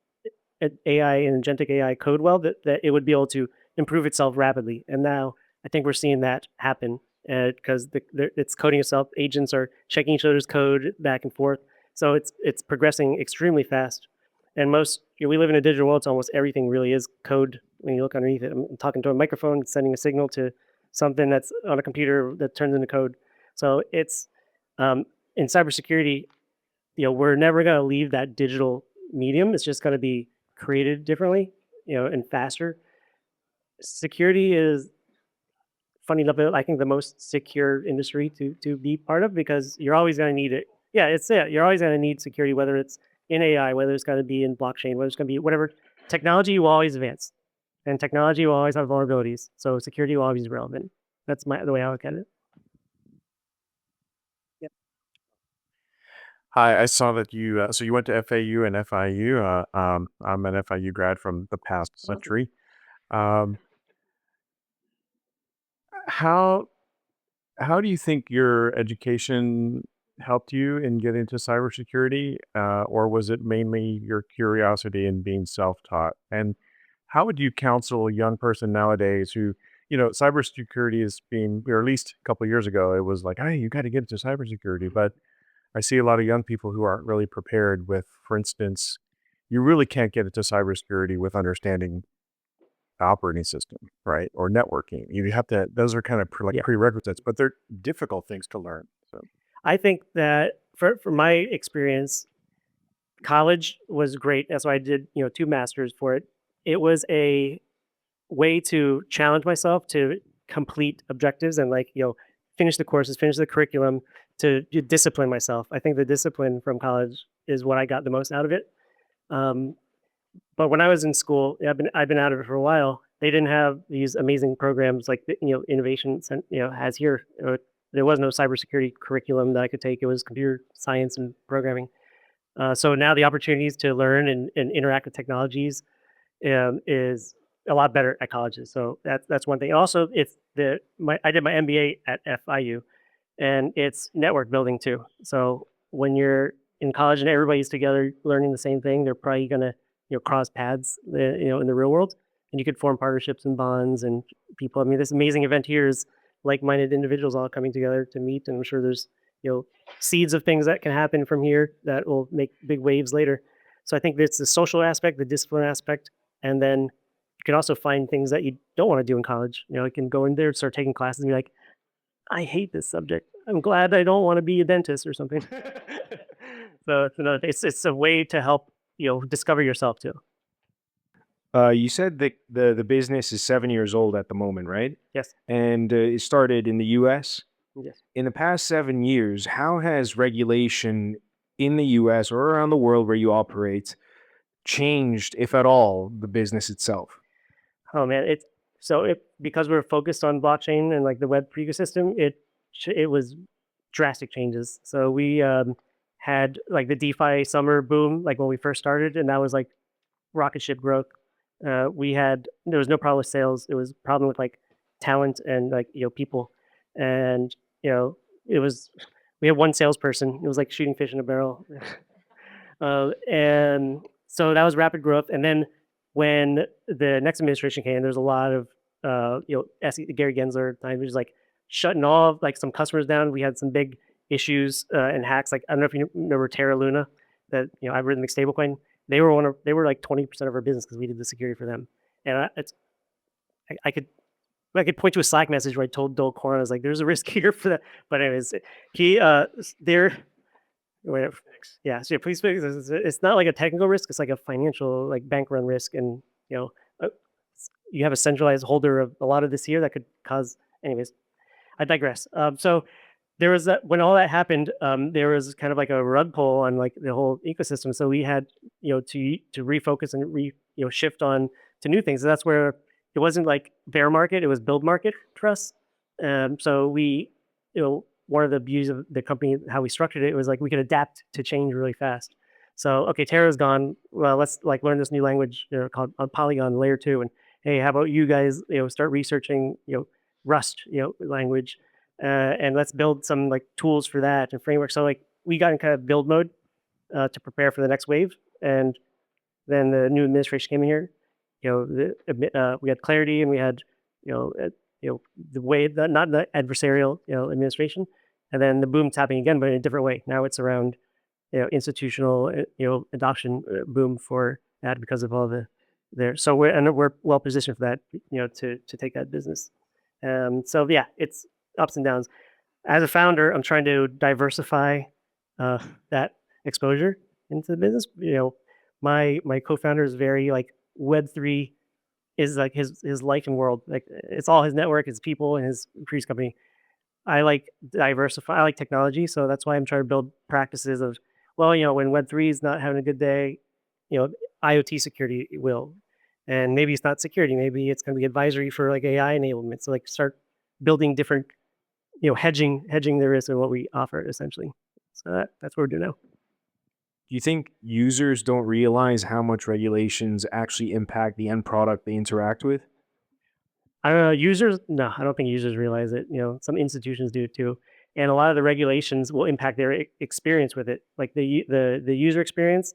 AI and agentic AI code well, that it would be able to improve itself rapidly. And now I think we're seeing that happen because it's coding itself. Agents are checking each other's code back and forth. So it's progressing extremely fast. And we live in a digital world, so almost everything really is code when you look underneath it. I'm talking to a microphone, sending a signal to something that's on a computer that turns into code. So it's in cybersecurity, we're never going to leave that digital medium. It's just going to be created differently, and faster. Security is, funny enough, I think the most secure industry to be part of because you're always going to need it. Yeah, you're always going to need security, whether it's in AI, whether it's going to be in blockchain, whether it's going to be whatever. Technology will always advance, and technology will always have vulnerabilities. So security will always be relevant. That's the way I look at it. Yep. Hi, I saw that you so you went to FAU and FIU. I'm an FIU grad from the past century. Um, how do you think your education helped you in getting into cybersecurity, or was it mainly your curiosity and being self-taught? And how would you counsel a young person nowadays who, cybersecurity is being, or at least a couple of years ago, it was like, hey, you got to get into cybersecurity. But I see a lot of young people who aren't really prepared with, for instance, you really can't get into cybersecurity with understanding the operating system, right? Or networking. You have to, those are kind of Yeah. prerequisites, but they're difficult things to learn. So, I think that for my experience, college was great. That's why I did, 2 masters for it. It was a way to challenge myself to complete objectives and finish the courses, finish the curriculum, to discipline myself. I think the discipline from college is what I got the most out of it. Um, but when I was in school, I've been out of it for a while. They didn't have these amazing programs like innovation has here. There was no cybersecurity curriculum that I could take. It was computer science and programming. So now the opportunities to learn and interact with technologies is a lot better at colleges. So that's one thing. Also, I did my MBA at FIU, and it's network building too. So when you're in college and everybody's together learning the same thing, they're probably gonna cross paths in the real world, and you could form partnerships and bonds and people. I mean, this amazing event here is like-minded individuals all coming together to meet, and I'm sure there's seeds of things that can happen from here that will make big waves later. So I think it's the social aspect, the discipline aspect, and then you can also find things that you don't want to do in college. You can go in there, start taking classes, and be like, I hate this subject. I'm glad I don't want to be a dentist or something. So it's a way to help discover yourself too. You said that the business is 7 years old at the moment, right? Yes. And it started in the U.S. Yes. In the past 7 years, how has regulation in the U.S. or around the world where you operate changed, if at all, the business itself? Oh man, because we're focused on blockchain and like the Web ecosystem, it was drastic changes. So we had like the DeFi summer boom, like when we first started, and that was like rocket ship growth. There was no problem with sales. It was a problem with like talent and people, and it was we had one salesperson. It was like shooting fish in a barrel, and so that was rapid growth. And then when the next administration came, there's a lot of Gary Gensler time, he was like shutting all of like some customers down. We had some big issues and hacks. Like I don't know if you remember Terra Luna, that algorithmic stablecoin. They were like 20% of our business because we did the security for them. And I could point to a Slack message where I told Dole Corn, I was like, "There's a risk here for that." But anyways, yeah. So please, it's not like a technical risk; it's like a financial, like bank run risk, and you have a centralized holder of a lot of this here that could cause. Anyways, I digress. So there was when all that happened, there was kind of like a rug pull on like the whole ecosystem. So we had to refocus and shift on to new things. And that's where it wasn't like bear market; it was build market for us. So we one of the beauties of the company, how we structured it, was like we could adapt to change really fast. So okay, Terra's gone. Well, let's like learn this new language called on Polygon layer 2. And hey, how about you guys start researching Rust language. And let's build some like tools for that and framework. So like we got in kind of build mode to prepare for the next wave. And then the new administration came in here. We had clarity, and we had the way that not the adversarial administration. And then the boom's happening again, but in a different way. Now it's around institutional adoption boom for that because of all the there. So we're well positioned for that to take that business. So yeah, it's ups and downs. As a founder, I'm trying to diversify that exposure into the business. My co-founder is very like Web3 is like his life and world. Like it's all his network, his people, and his previous company. I like diversify. I like technology, so that's why I'm trying to build practices of when Web3 is not having a good day, IoT security will, and maybe it's not security. Maybe it's going to be advisory for like AI enablement. So like start building different hedging the risk of what we offer essentially. So that's what we're doing now. Do you think users don't realize how much regulations actually impact the end product they interact with? I don't know. Users, no, I don't think users realize it. Some institutions do too, and a lot of the regulations will impact their experience with it, like the user experience.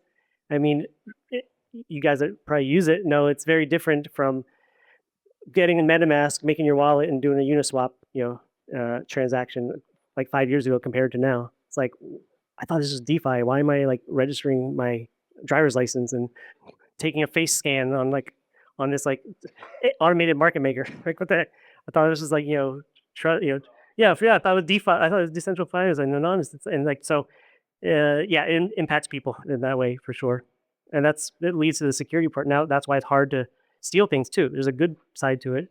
I mean, it, you guys that probably use it know it's very different from getting a MetaMask, making your wallet, and doing a Uniswap, transaction like 5 years ago compared to now. It's like I thought this was DeFi. Why am I like registering my driver's license and taking a face scan on this automated market maker? Like what the heck? I thought this was like yeah. I thought it was DeFi. I thought it was decentralized finance and anonymous. And like so, yeah, it impacts people in that way for sure. And it leads to the security part. Now that's why it's hard to steal things too. There's a good side to it.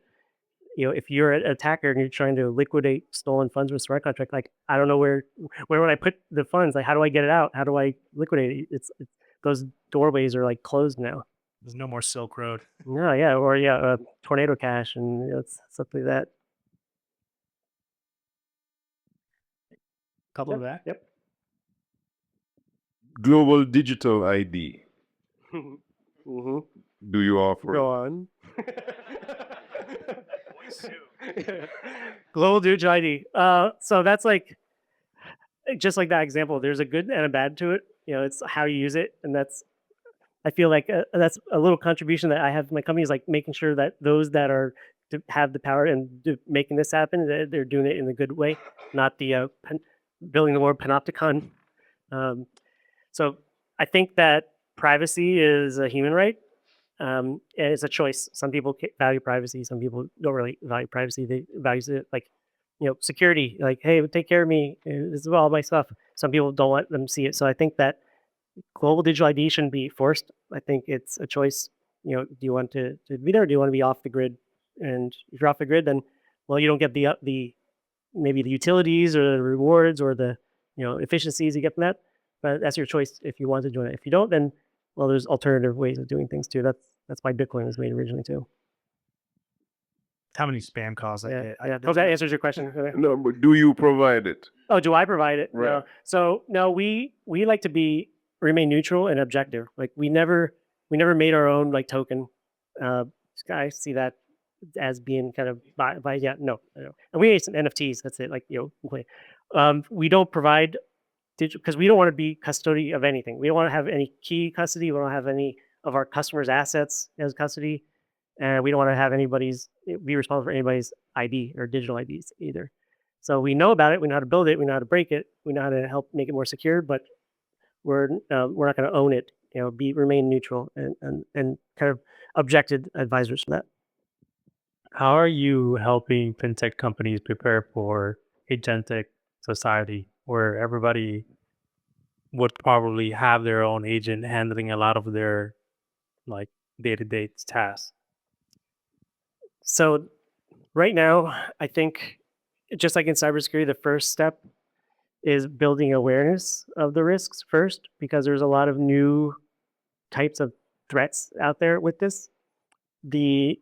If you're an attacker and you're trying to liquidate stolen funds with a smart contract, like I don't know where would I put the funds? Like how do I get it out? How do I liquidate it? It's those doorways are like closed now. There's no more Silk Road. No, yeah, or yeah, tornado cash and it's stuff like that. Couple of that. Yep. Global digital ID. Mm-hmm. Do you offer? Go on. Global digital ID. So that's like just like that example. There's a good and a bad to it. It's how you use it, and I feel like that's a little contribution that I have. My company is like making sure that those that are to have the power and making this happen, they're doing it in a good way, not the building the world panopticon. So I think that privacy is a human right. And it's a choice. Some people value privacy. Some people don't really value privacy. They value it like, security. Like, hey, take care of me. This is all my stuff. Some people don't let them see it. So I think that global digital ID shouldn't be forced. I think it's a choice. Do you want to be there? Or do you want to be off the grid? And if you're off the grid, then well, you don't get the maybe the utilities or the rewards or the efficiencies you get from that. But that's your choice if you want to join it. If you don't, then well, there's alternative ways of doing things too. That's why Bitcoin was made originally too. How many spam calls I get? I hope that answers your question. No, but do you provide it? Oh, do I provide it? Right. No. So no, we like to remain neutral and objective. Like we never made our own like token. I see that as being kind of by yeah, no. And we made some NFTs. That's it. Like we don't provide digital because we don't want to be custody of anything. We don't want to have any key custody. We don't have any of our customers' assets as custody, and we don't want to have be responsible for anybody's ID or digital IDs either. So we know about it. We know how to build it. We know how to break it. We know how to help make it more secure. But we're not going to own it. Remain neutral and kind of objective advisors for that. How are you helping fintech companies prepare for agentic society where everybody would probably have their own agent handling a lot of their like day-to-day tasks? So right now, I think just like in cybersecurity, the first step is building awareness of the risks first, because there's a lot of new types of threats out there with this. The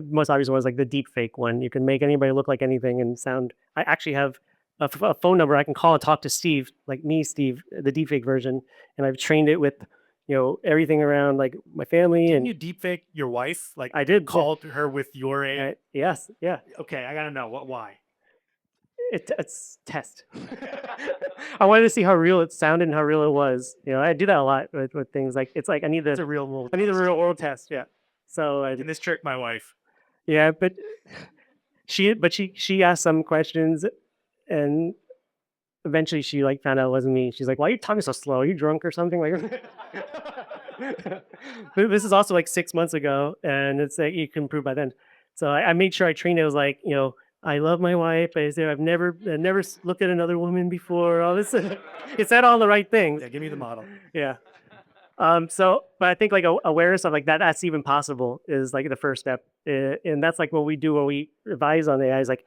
most obvious one is like the deep fake one. You can make anybody look like anything and sound. I actually have a phone number I can call and talk to Steve, like me, Steve, the deep fake version, and I've trained it with everything around like my family. Didn't and you deepfake your wife? Like I did called her with your age. Yes, yeah. Okay, I gotta know why. It's test. I wanted to see how real it sounded and how real it was. I do that a lot with things like it's like I need It's a real world. the real world test. Yeah. So And this tricked my wife. yeah, but she asked some questions, and eventually she like found out it wasn't me. She's like, "Why are you talking so slow? Are you drunk or something?" Like, but this is also like 6 months ago, and it's like you can prove by then. So I made sure I trained it. It was like I love my wife. I said I've never looked at another woman before. All this, it said all the right things. Yeah, give me the model. Yeah. But I think like awareness of like that's even possible is like the first step, and that's like what we do when we advise on AI is like,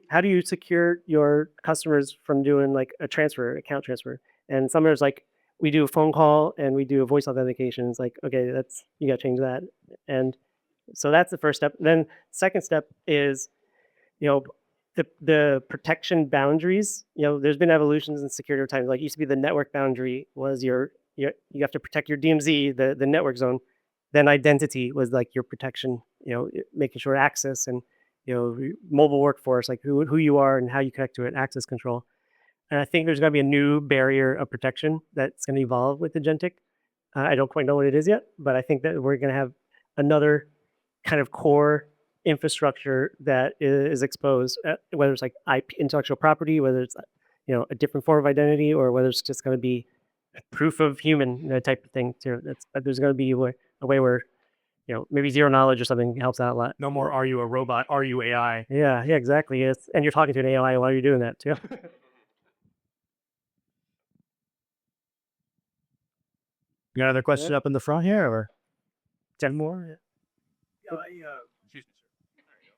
how do you secure your customers from doing like account transfer? And some there's like we do a phone call and we do a voice authentication. It's like okay, you got to change that, and so that's the first step. Then second step is the protection boundaries. There's been evolutions in security over time. Like it used to be the network boundary was you have to protect your DMZ, the network zone. Then identity was like your protection, making sure access and, mobile workforce, like who you are and how you connect to it, access control. And I think there's going to be a new barrier of protection that's going to evolve with agentic. I don't quite know what it is yet, but I think that we're going to have another kind of core infrastructure that is exposed, whether it's like IP, intellectual property, whether it's a different form of identity, or whether it's just going to be proof of human type of thing. Too. There's going to be a way where maybe zero knowledge or something helps out a lot. No more, are you a robot? Are you AI? Yeah, exactly. And you're talking to an AI while you're doing that too. You got another question up in the front here, or 10 more. Excuse me,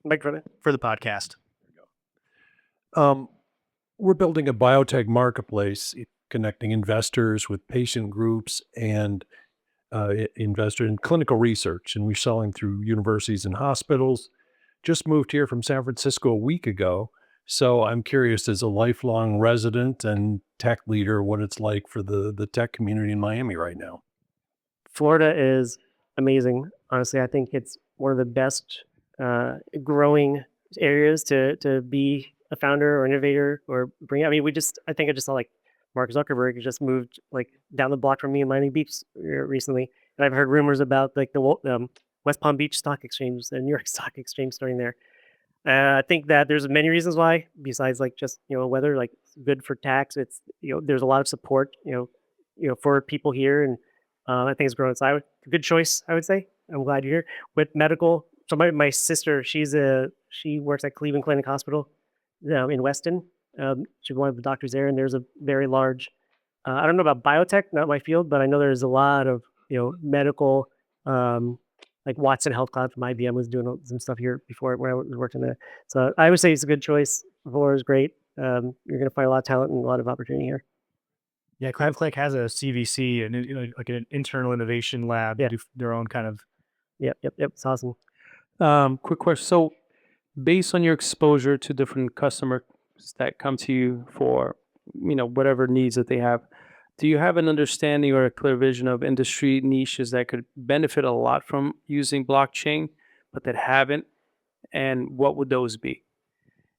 Microphone. for the podcast? We're building a biotech marketplace connecting investors with patient groups and investors in clinical research, and we're selling through universities and hospitals. Just moved here from San Francisco a week ago, so I'm curious, as a lifelong resident and tech leader, what it's like for the tech community in Miami right now. Florida is amazing. Honestly, I think it's one of the best growing areas to be a founder or innovator or bring. I mean, I think I just saw like Mark Zuckerberg just moved like down the block from me in Miami Beach recently, and I've heard rumors about like the West Palm Beach Stock Exchange, the New York Stock Exchange starting there. I think that there's many reasons why, besides like just weather, like it's good for tax. It's there's a lot of support for people here, and I think it's growing. So a good choice, I would say. I'm glad you're here with medical. So my sister, she works at Cleveland Clinic Hospital in Weston. She's one of the doctors there, and there's a very large. I don't know about biotech, not my field, but I know there's a lot of medical. Like Watson Health Cloud from IBM was doing some stuff here before when I was working there. So I would say it's a good choice. Florida is great. You're going to find a lot of talent and a lot of opportunity here. Yeah, Cloud Click has a CVC and like an internal innovation lab. Yeah. Do their own kind of. Yep. It's awesome. Quick question. So, based on your exposure to different customers that come to you for, whatever needs that they have, do you have an understanding or a clear vision of industry niches that could benefit a lot from using blockchain, but that haven't? And what would those be?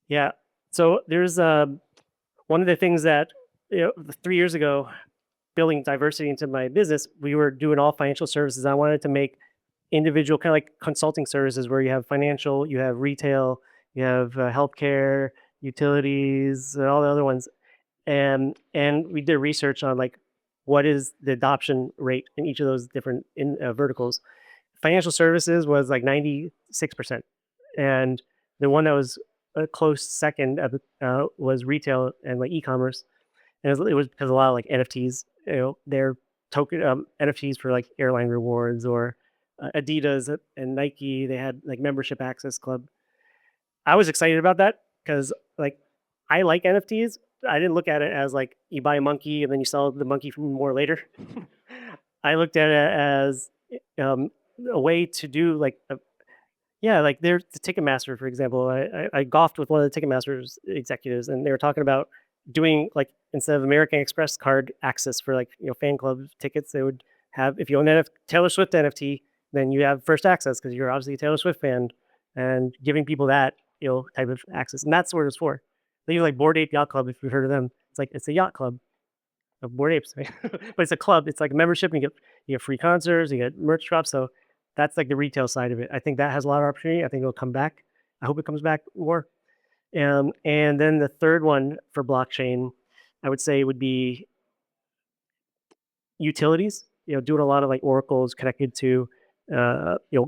Yeah. So there's one of the things that 3 years ago, building diversity into my business, we were doing all financial services. I wanted to make individual kind of like consulting services where you have financial, you have retail, you have healthcare, utilities, and all the other ones. And we did research on like what is the adoption rate in each of those different verticals. Financial services was like 96%, and the one that was a close second was retail and like e-commerce, and it was because a lot of like NFTs, they're token NFTs for like airline rewards, or Adidas and Nike, they had like membership access club. I was excited about that because like I like NFTs. I didn't look at it as like you buy a monkey and then you sell the monkey for more later. I looked at it as a way to do like, like there's the Ticketmaster, for example. I golfed with one of the Ticketmaster's executives, and they were talking about doing like, instead of American Express card access for like fan club tickets, they would have, if you own a Taylor Swift NFT, then you have first access because you're obviously a Taylor Swift fan, and giving people that type of access, and that's what it's for. They use like Bored Ape Yacht Club, if you've heard of them. It's a yacht club of Bored Apes, right? But it's a club. It's like a membership. And you get free concerts, you get merch drops. So that's like the retail side of it. I think that has a lot of opportunity. I think it'll come back. I hope it comes back more. And then the third one for blockchain, I would say would be utilities. Doing a lot of like oracles connected to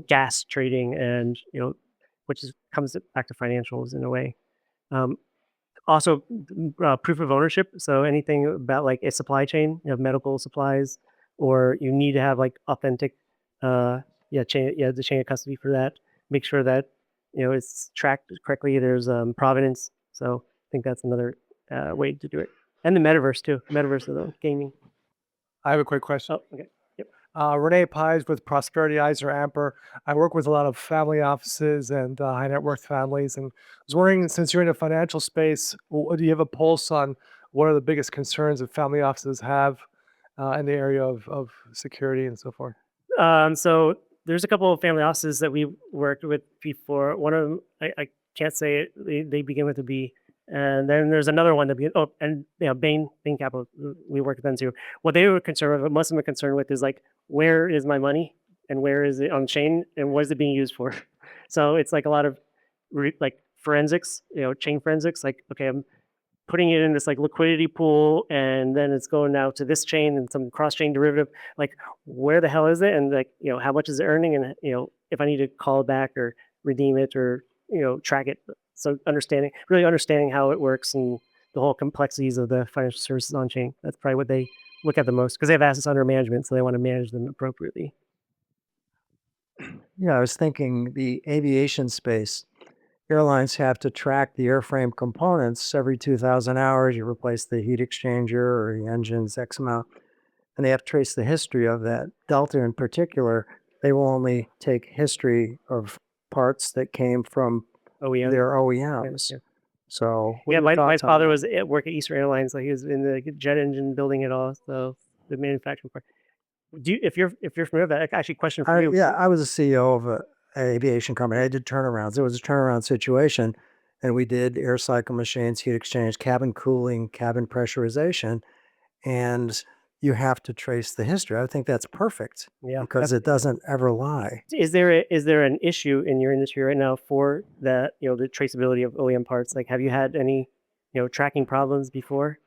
gas trading, and which comes back to financials in a way. Also, proof of ownership. So anything about like a supply chain, medical supplies, or you need to have like authentic, the chain of custody for that. Make sure that it's tracked correctly. There's provenance. So I think that's another way to do it. And the metaverse too. Metaverse of the gaming. I have a quick question. Oh, okay. Yep. Renee Pies with Prosperity EisnerAmper. I work with a lot of family offices and high net worth families, and I was wondering, since you're in the financial space, do you have a pulse on what are the biggest concerns that family offices have in the area of security and so forth? So there's a couple of family offices that we worked with before. One of them, I can't say it. They begin with a B. And then there's another one that begin. Oh, and Bain Capital. We work with them too. What they were concerned with, what most of them are concerned with, is like, where is my money and where is it on chain and what is it being used for? So it's like a lot of like forensics, chain forensics. Like, okay, I'm putting it in this like liquidity pool, and then it's going now to this chain and some cross-chain derivative. Like, where the hell is it? And like, how much is it earning? And if I need to call it back or redeem it or track it. So really understanding how it works and the whole complexities of the financial services on chain. That's probably what they look at the most, because they have assets under management, so they want to manage them appropriately. Yeah, I was thinking the aviation space. Airlines have to track the airframe components every 2,000 hours. You replace the heat exchanger or the engine's X amount, and they have to trace the history of that. Delta in particular, they will only take history of parts that came from OEM. their OEMs. Yeah. So Yeah, my thoughts on father that? was at work at Eastern Airlines. Like, he was in the jet engine building it all, so the manufacturing part. If you're familiar with that, actually, question for you. Yeah, I was a CEO of an aviation company. I did turnarounds. It was a turnaround situation, and we did air cycle machines, heat exchange, cabin cooling, cabin pressurization, and you have to trace the history. I think that's perfect Yeah, because it doesn't ever lie. Is there an issue in your industry right now for that? The traceability of OEM parts. Like, have you had any tracking problems before?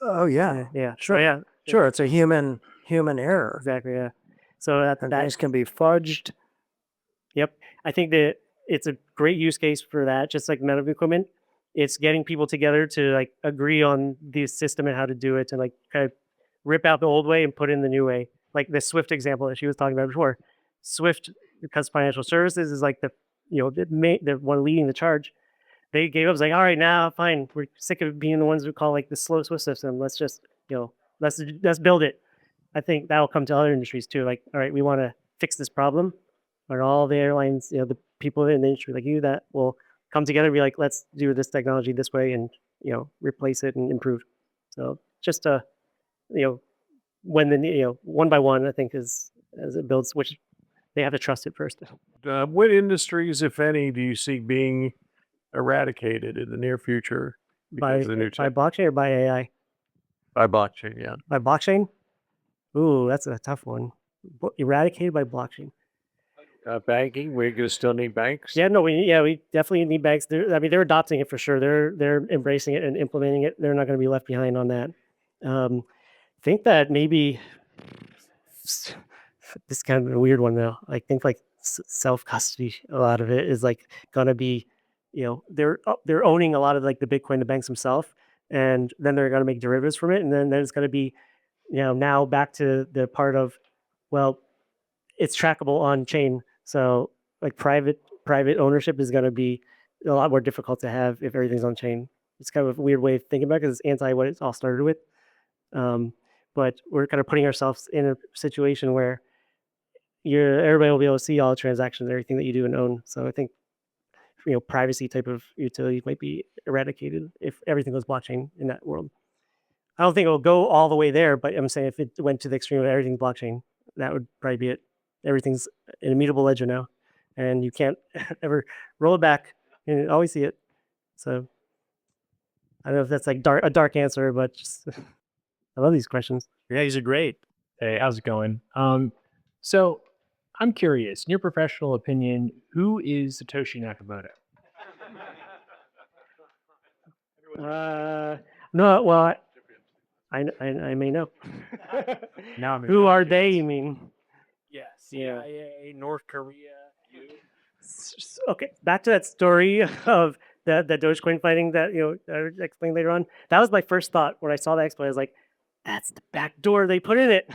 Oh yeah, Yeah. sure, Oh, yeah. sure. It's a human error, Exactly. Yeah. So and things can be fudged. Yep. I think that it's a great use case for that, just like medical equipment. It's getting people together to like agree on the system and how to do it, and like kind of rip out the old way and put in the new way. Like the Swift example that she was talking about before. Swift, because financial services is like the the one leading the charge. They gave up, like, all right, now fine, we're sick of being the ones who call like the slow Swift system. Let's just let's build it. I think that'll come to other industries too. Like, all right, we want to fix this problem. And all the airlines, the people in the industry like you that will come together and be like, let's do this technology this way and, replace it and improve. So just, when one by one, I think as it builds, which they have to trust it first. What industries, if any, do you see being eradicated in the near future By because of the new tech? blockchain or by AI? By blockchain, yeah. By blockchain? Ooh, that's a tough one. Eradicated by blockchain. Banking, we're going to still need banks? Yeah, no, we definitely need banks. They're adopting it for sure. They're embracing it and implementing it. They're not going to be left behind on that. Think that maybe this is kind of a weird one though. I think like self custody, a lot of it is like going to be, they're owning a lot of like the Bitcoin, the banks themselves, and then they're going to make derivatives from it, and then there's going to be, now back to the part of, well, it's trackable on chain. So like private ownership is going to be a lot more difficult to have if everything's on chain. It's kind of a weird way of thinking about it because it's anti what it's all started with. But we're kind of putting ourselves in a situation where everybody will be able to see all the transactions, everything that you do and own. So I think privacy type of utility might be eradicated if everything goes blockchain in that world. I don't think it will go all the way there, but I'm saying if it went to the extreme of everything's blockchain, that would probably be it. Everything's an immutable ledger now, and you can't ever roll it back and always see it. So I don't know if that's like a dark answer, but just, I love these questions. Yeah, these are great. Hey, how's it going? So I'm curious, in your professional opinion, who is Satoshi Nakamoto? No, well, I may know. Now I'm Who are they? You mean? Yes. Yeah. CIA, North Korea. Okay, back to that story of the Dogecoin fighting that I explained later on. That was my first thought when I saw that exploit. I was like, "That's the back door they put in it,"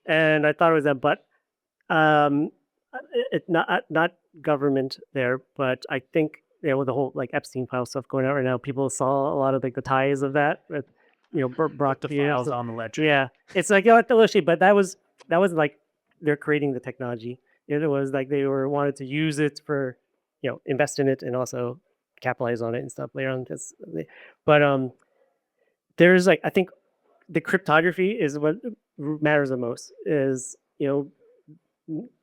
and I thought it was that. But it not government there, but I think with the whole like Epstein file stuff going out right now, people saw a lot of like the ties of that with Brock The files on the ledger. Yeah, it's like but that wasn't like they're creating the technology. It was like they wanted to use it for, invest in it and also capitalize on it and stuff later on. But there's like I think the cryptography is what matters the most. Is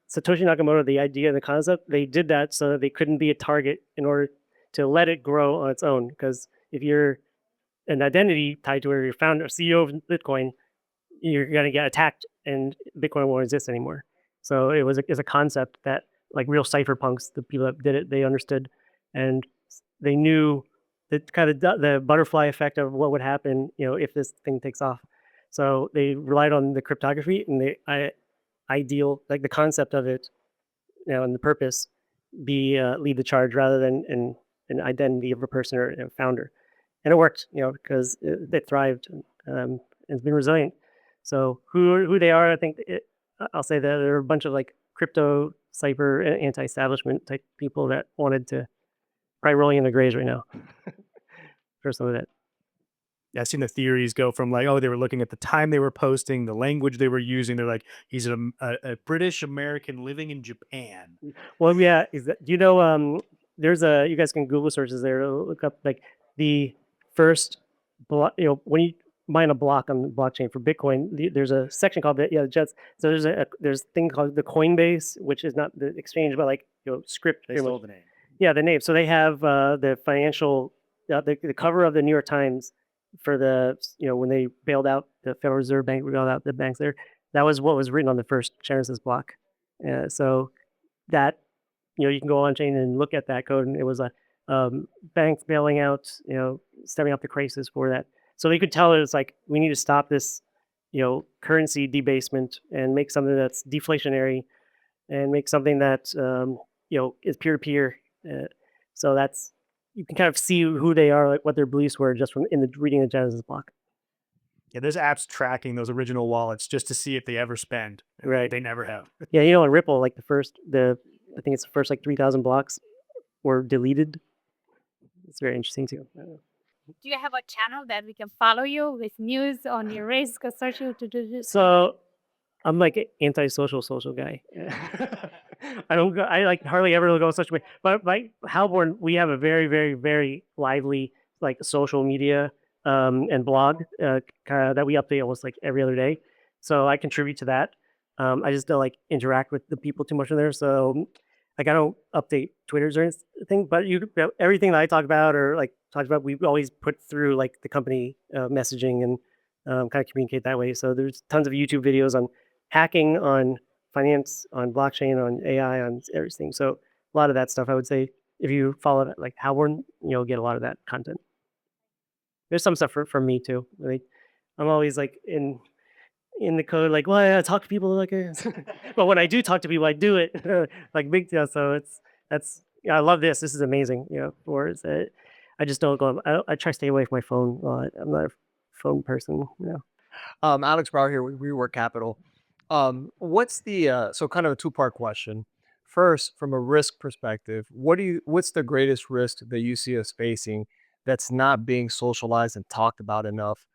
Satoshi Nakamoto, the idea, the concept, they did that so that they couldn't be a target in order to let it grow on its own. Because if you're an identity tied to where you're founder, CEO of Bitcoin, you're going to get attacked and Bitcoin won't exist anymore. So it's a concept that like real cypherpunks, the people that did it, they understood, and they knew the kind of the butterfly effect of what would happen, if this thing takes off. So they relied on the cryptography and the ideal, like the concept of it, and the purpose be lead the charge rather than an identity of a person or a founder. And it worked, because they thrived and it's been resilient. So who they are, I think I'll say that there are a bunch of like crypto, cyber, anti-establishment type people that wanted to probably rolling in their graves right now for some of that. Yeah, I've seen the theories go from like, oh, they were looking at the time they were posting, the language they were using. They're like, he's a British American living in Japan. Well, yeah, do you know? There's you guys can Google searches there. Look up like the first block. When you mine a block on the blockchain for Bitcoin, there's a section called Jets. So there's a thing called the Coinbase, which is not the exchange, but like script. They stole the name. Yeah, the name. So they have the financial, the cover of the New York Times for the, when they bailed out the Federal Reserve Bank, bailed out the banks there. That was what was written on the first Genesis block. So that, you can go on chain and look at that code, and it was a banks bailing out, stemming up the crisis for that. So they could tell it's like, we need to stop this, currency debasement and make something that's deflationary and make something that, is peer-to-peer. So that's, you can kind of see who they are, like what their beliefs were just from reading the Genesis block. Yeah, there's apps tracking those original wallets just to see if they ever spend. Right. They never have. Yeah, on Ripple, like I think it's the first like 3,000 blocks were deleted. It's very interesting too. Do you have a channel that we can follow you with news on your risk associated to this? So I'm like an anti-social social guy. I like hardly ever go on social media. But by Halborn, we have a very, very, very lively like social media and blog that we update almost like every other day. So I contribute to that. I just don't like interact with the people too much in there. So like I don't update Twitters or anything, but everything that I talk about or like talked about, we always put through like the company messaging and kind of communicate that way. So there's tons of YouTube videos on hacking, on finance, on blockchain, on AI, on everything. So a lot of that stuff, I would say, if you follow that, like Halborn, you'll get a lot of that content. There's some stuff from me too. Like, I'm always like in the code, like, well, I talk to people like, but when I do talk to people, I do it like big deal. So I love this. This is amazing. I just don't go. I try to stay away from my phone. I'm not a phone person. Alex Brower here with Rework Capital. What's the so kind of a two-part question. First, from a risk perspective, what's the greatest risk that you see us facing that's not being socialized and talked about enough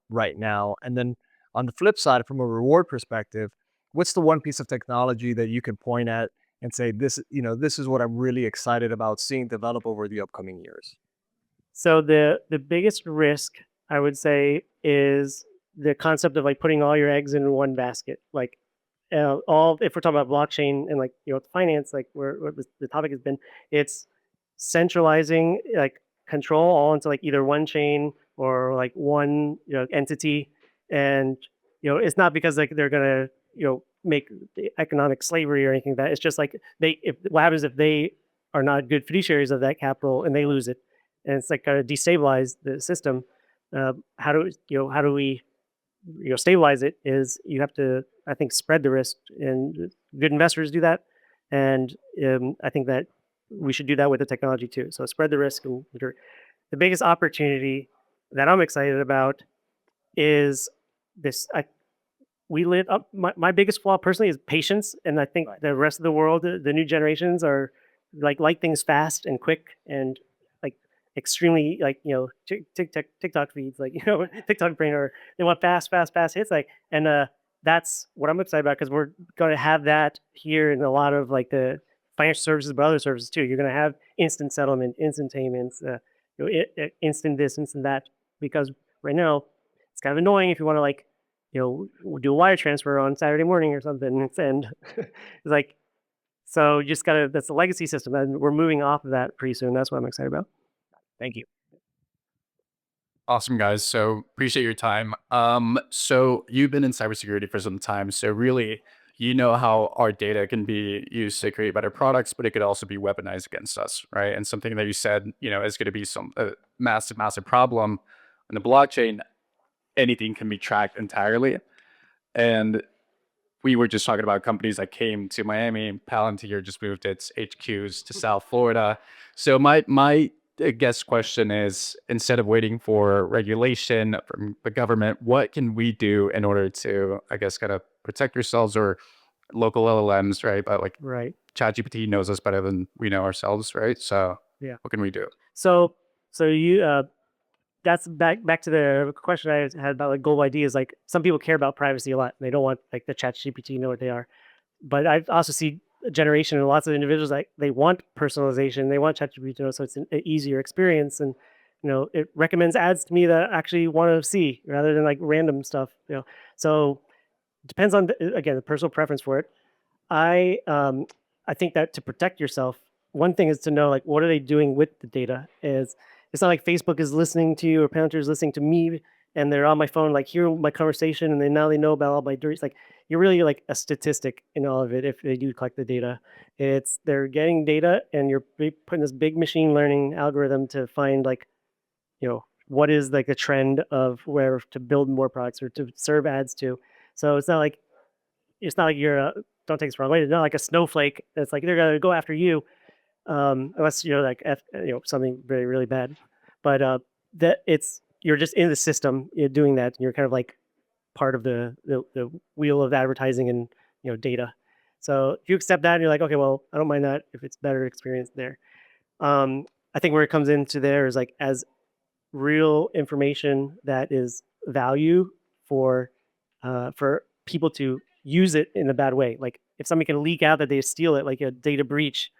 right now? And then on the flip side, from a reward perspective, what's the one piece of technology that you can point at and say, this is what I'm really excited about seeing develop over the upcoming years? So the biggest risk, I would say, is the concept of like putting all your eggs in one basket. Like if we're talking about blockchain and like finance, like where the topic has been, it's centralizing like control all into like either one chain or like one entity. And it's not because like they're gonna make economic slavery or anything like that. It's just like what happens if they are not good fiduciaries of that capital and they lose it, and it's like kind of destabilize the system. How do we stabilize it? Is you have to, I think, spread the risk, and good investors do that, and I think that we should do that with the technology too. So spread the risk. And the biggest opportunity that I'm excited about is this. We lit up. My biggest flaw personally is patience, and I think the rest of the world, the new generations, are like things fast and quick and like extremely like TikTok feeds, like TikTok brain, or they want fast hits, like, and that's what I'm excited about, because we're going to have that here in a lot of like the financial services, but other services too. You're going to have instant settlement, instant payments, instant this, instant that, because right now it's kind of annoying if you want to like do a wire transfer on Saturday morning or something. And it's like, so you just gotta, that's the legacy system, and we're moving off of that pretty soon. That's what I'm excited about. Thank you. Awesome, guys. So appreciate your time. So you've been in cybersecurity for some time. So really, you know how our data can be used to create better products, but it could also be weaponized against us, right? And something that you said, is going to be some massive problem in the blockchain. Anything can be tracked entirely. And we were just talking about companies that came to Miami. Palantir just moved its HQs to South Florida. So my guess question is, instead of waiting for regulation from the government, what can we do in order to, I guess, kind of protect yourselves or local LLMs, right? But like Right. ChatGPT knows us better than we know ourselves, right? So Yeah. what can we do? So you that's back to the question I had about like goal ideas. Like some people care about privacy a lot. And they don't want like the chat GPT to know what they are. But I also see a generation and lots of individuals like they want personalization. They want ChatGPT to know, so it's an easier experience. And it recommends ads to me that I actually want to see rather than like random stuff. So it depends on again the personal preference for it. I think that to protect yourself, one thing is to know like what are they doing with the data. It's not like Facebook is listening to you or Palantir is listening to me and they're on my phone like hear my conversation and now they know about all my dirty. Like you're really like a statistic in all of it if they do collect the data. They're getting data and you're putting this big machine learning algorithm to find like what is like a trend of where to build more products or to serve ads to. So it's not like you're don't take this the wrong way. It's not like a snowflake. It's like they're gonna go after you, unless you're like something very really bad. But that you're just in the system doing that, and you're kind of like part of the wheel of advertising and data. So if you accept that, and you're like, okay, well, I don't mind that if it's better experience there. I think where it comes into there is like as real information that is value for people to use it in a bad way. Like if somebody can leak out that they steal it, like a data breach,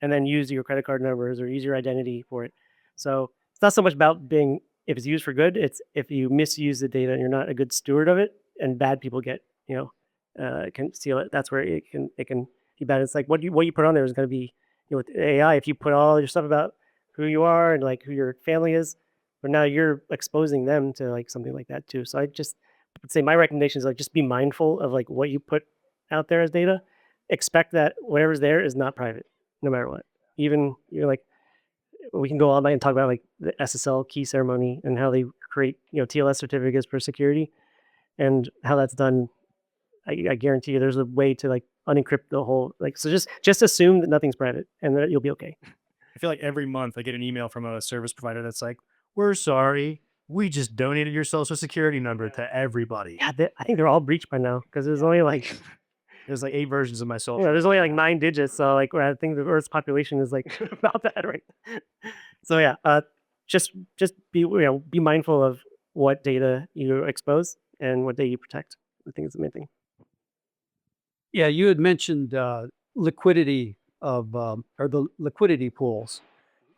and then use your credit card numbers or use your identity for it. So it's not so much about being if it's used for good. It's if you misuse the data and you're not a good steward of it, and bad people get can steal it. That's where it can be bad. It's like what you put on there is going to be with AI. If you put all your stuff about who you are and like who your family is, but now you're exposing them to like something like that too. So I just would say my recommendation is like just be mindful of like what you put out there as data. Expect that whatever's there is not private, no matter what. Even you're like, we can go all night and talk about like the SSL key ceremony and how they create TLS certificates for security, and how that's done. I guarantee you, there's a way to like unencrypt the whole like. So just assume that nothing's private and that you'll be okay. I feel like every month I get an email from a service provider that's like, "We're sorry, we just donated your social security number to everybody." Yeah, I think they're all breached by now because there's only like There's like 8 versions of my social. there's only like 9 digits. So like I think the Earth's population is like about that, right? So yeah, just be be mindful of what data you expose and what data you protect. I think it's the main thing. Yeah, you had mentioned liquidity of or the liquidity pools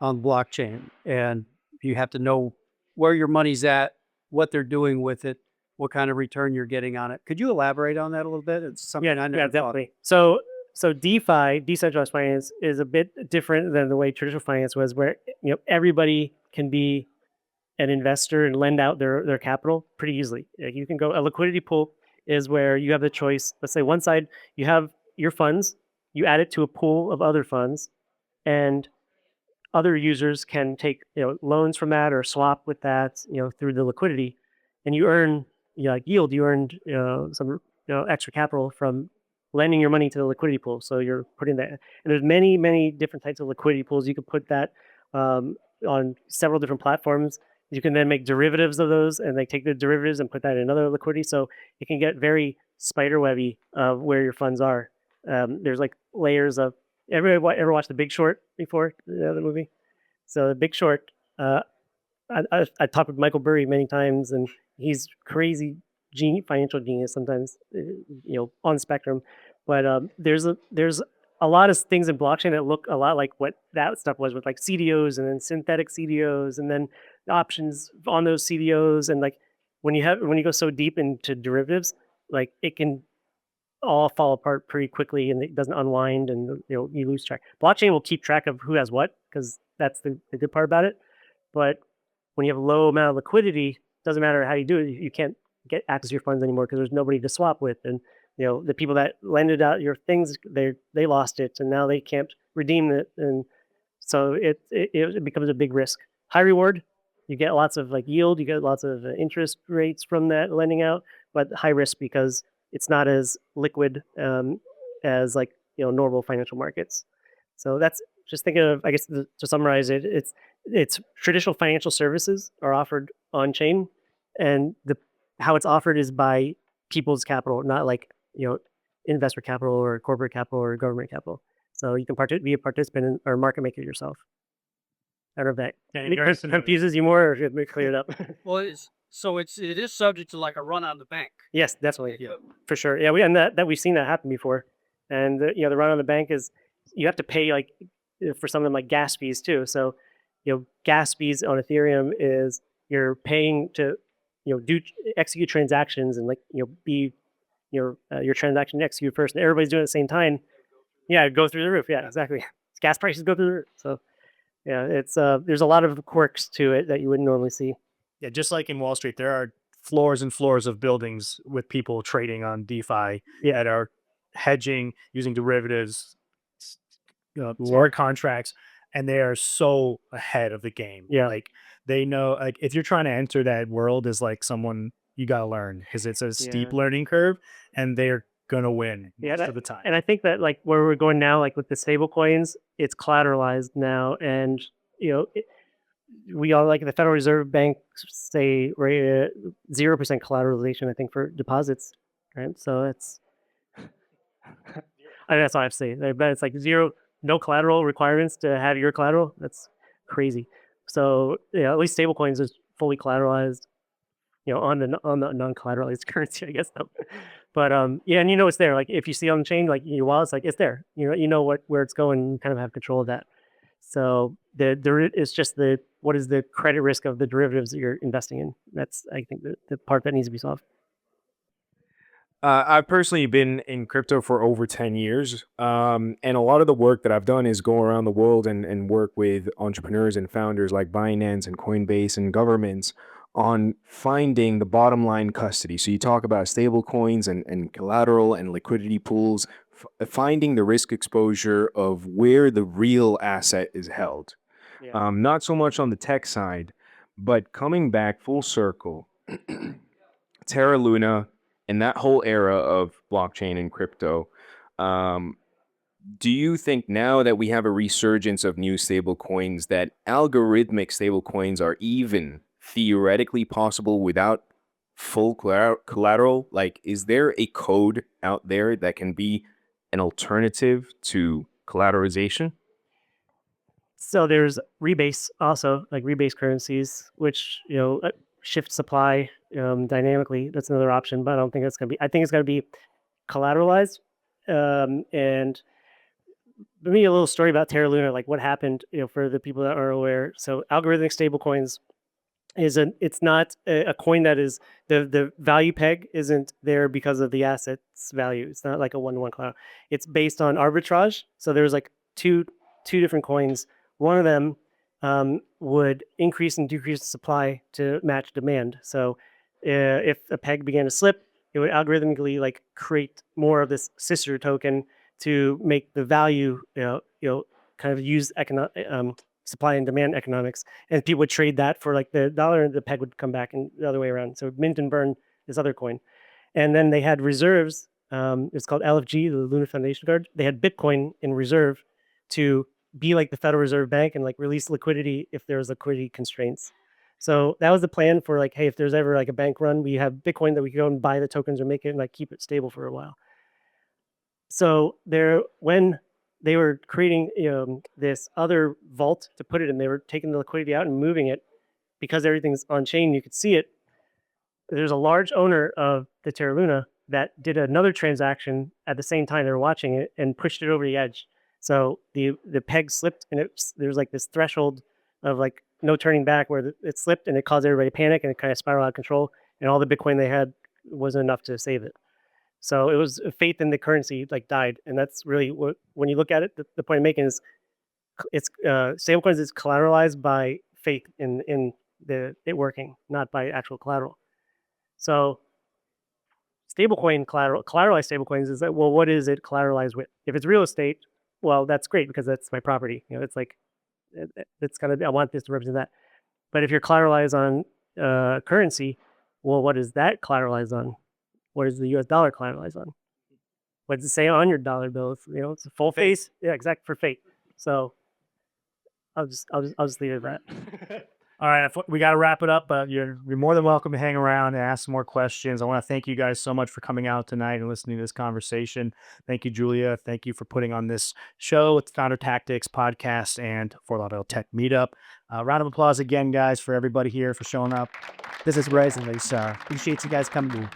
on blockchain, and you have to know where your money's at, what they're doing with it, what kind of return you're getting on it. Could you elaborate on that a little bit? It's something I never thought. Definitely. So DeFi, decentralized finance, is a bit different than the way traditional finance was, where everybody can be an investor and lend out their capital pretty easily. Like you can go, a liquidity pool is where you have the choice. Let's say one side you have your funds, you add it to a pool of other funds, and other users can take loans from that or swap with that through the liquidity, and you earn like yield. You earned some extra capital from lending your money to the liquidity pool. So you're putting that, and there's many different types of liquidity pools. You could put that on several different platforms. You can then make derivatives of those, and they take the derivatives and put that in another liquidity. So it can get very spiderwebby of where your funds are. There's like layers of. Everybody ever watched The Big Short before, the movie? So The Big Short, I talked with Michael Burry many times, and he's crazy financial genius sometimes, on the spectrum. But there's a lot of things in blockchain that look a lot like what that stuff was with like CDOs and then synthetic CDOs and then options on those CDOs. And like when you go so deep into derivatives, like it can all fall apart pretty quickly and it doesn't unwind and you lose track. Blockchain will keep track of who has what because that's the good part about it. But when you have a low amount of liquidity, doesn't matter how you do it, you can't get access to your funds anymore because there's nobody to swap with. And the people that lended out your things, they lost it and now they can't redeem it. And so it becomes a big risk. High reward, you get lots of like yield, you get lots of interest rates from that lending out, but high risk because it's not as liquid as like normal financial markets. So that's just thinking of, I guess, to summarize it, it's traditional financial services are offered on chain, and how it's offered is by people's capital, not like investor capital or corporate capital or government capital. So you can be a participant in, or market maker yourself. I don't know if that confuses you more, or should we clear it up? Well, it is subject to like a run on the bank. Yes, definitely. Yeah, for sure. Yeah, we've seen that happen before. And the run on the bank is you have to pay like for something like gas fees too. So gas fees on Ethereum is you're paying to execute transactions and be your transaction execute first, and everybody's doing it at the same time. Yeah, go through the roof. Yeah, exactly. Gas prices go through the roof. So yeah, it's there's a lot of quirks to it that you wouldn't normally see. Yeah, just like in Wall Street, there are floors and floors of buildings with people trading on DeFi that are hedging using derivatives, smart contracts, and they are so ahead of the game. Yeah, like they know, like if you're trying to enter that world as like someone, you got to learn because it's a steep learning curve, and they're gonna win most of the time. And I think that like where we're going now, like with the stable coins, it's collateralized now, and we all, like the Federal Reserve Bank say 0% collateralization, I think, for deposits, right? So it's that's all I have to say. I bet it's like no collateral requirements to have your collateral. That's crazy. So at least stable coins is fully collateralized, on the non-collateralized currency, I guess. No. But and it's there. Like if you see on the chain, like your wallet's like it's there. Where it's going. You kind of have control of that. So it's just what is the credit risk of the derivatives that you're investing in? That's, I think, the part that needs to be solved. I've personally been in crypto for over 10 years. And a lot of the work that I've done is go around the world and work with entrepreneurs and founders like Binance and Coinbase and governments on finding the bottom line custody. So you talk about stable coins and collateral and liquidity pools, finding the risk exposure of where the real asset is held. Yeah. Not so much on the tech side, but coming back full circle, Terra Luna and that whole era of blockchain and crypto, do you think now that we have a resurgence of new stable coins that algorithmic stable coins are even theoretically possible without full collateral? Like, is there a code out there that can be an alternative to collateralization? So there's rebase also, like rebase currencies, which shift supply dynamically. That's another option, but I don't think that's going to be. I think it's going to be collateralized. And maybe a little story about Terra Luna, like what happened, for the people that aren't aware. So algorithmic stablecoins it's not a coin that is the value peg isn't there because of the asset's value. It's not like a one-to-one collateral. It's based on arbitrage. So there's like two different coins. One of them would increase and decrease the supply to match demand. So if a peg began to slip, it would algorithmically like create more of this sister token to make the value, kind of use supply and demand economics, and people would trade that for like the dollar, and the peg would come back and the other way around. So mint and burn this other coin, and then they had reserves. It's called LFG, the Luna Foundation Guard. They had Bitcoin in reserve to be like the Federal Reserve Bank and like release liquidity if there was liquidity constraints. So that was the plan for like, hey, if there's ever like a bank run, we have Bitcoin that we can go and buy the tokens or make it and like keep it stable for a while. So when they were creating this other vault to put it in, they were taking the liquidity out and moving it because everything's on chain. You could see it. There's a large owner of the Terra Luna that did another transaction at the same time. They were watching it and pushed it over the edge. So the peg slipped, and there's like this threshold of like no turning back where it slipped, and it caused everybody to panic, and it kind of spiraled out of control. and all the Bitcoin they had wasn't enough to save it. So it was faith in the currency like died, and that's really what when you look at it, the point I'm making is it's stablecoins is collateralized by faith in it working, not by actual collateral. So stablecoin collateralized stablecoins is that, well, what is it collateralized with? If it's real estate, well, that's great because that's my property. It's like it's kind of I want this to represent that. But if you're collateralized on currency, well, what is that collateralized on? What is the U.S. dollar collateralized on? What does it say on your dollar bill? It's a full face. Yeah, exact for fate. So I'll just leave it at that. All right, we got to wrap it up, but you're more than welcome to hang around and ask some more questions. I want to thank you guys so much for coming out tonight and listening to this conversation. Thank you, Julia. Thank you for putting on this show with Founder Tactics podcast and Fort Lauderdale Tech Meetup. Round of applause again, guys, for everybody here for showing up. This is Bryce and Lisa. Appreciate you guys coming.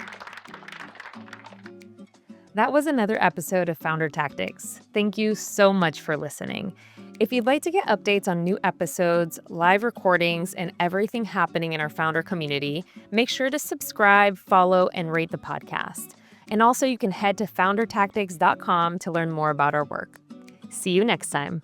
That was another episode of Founder Tactics. Thank you so much for listening. If you'd like to get updates on new episodes, live recordings, and everything happening in our founder community, make sure to subscribe, follow, and rate the podcast. And also, you can head to foundertactics.com to learn more about our work. See you next time.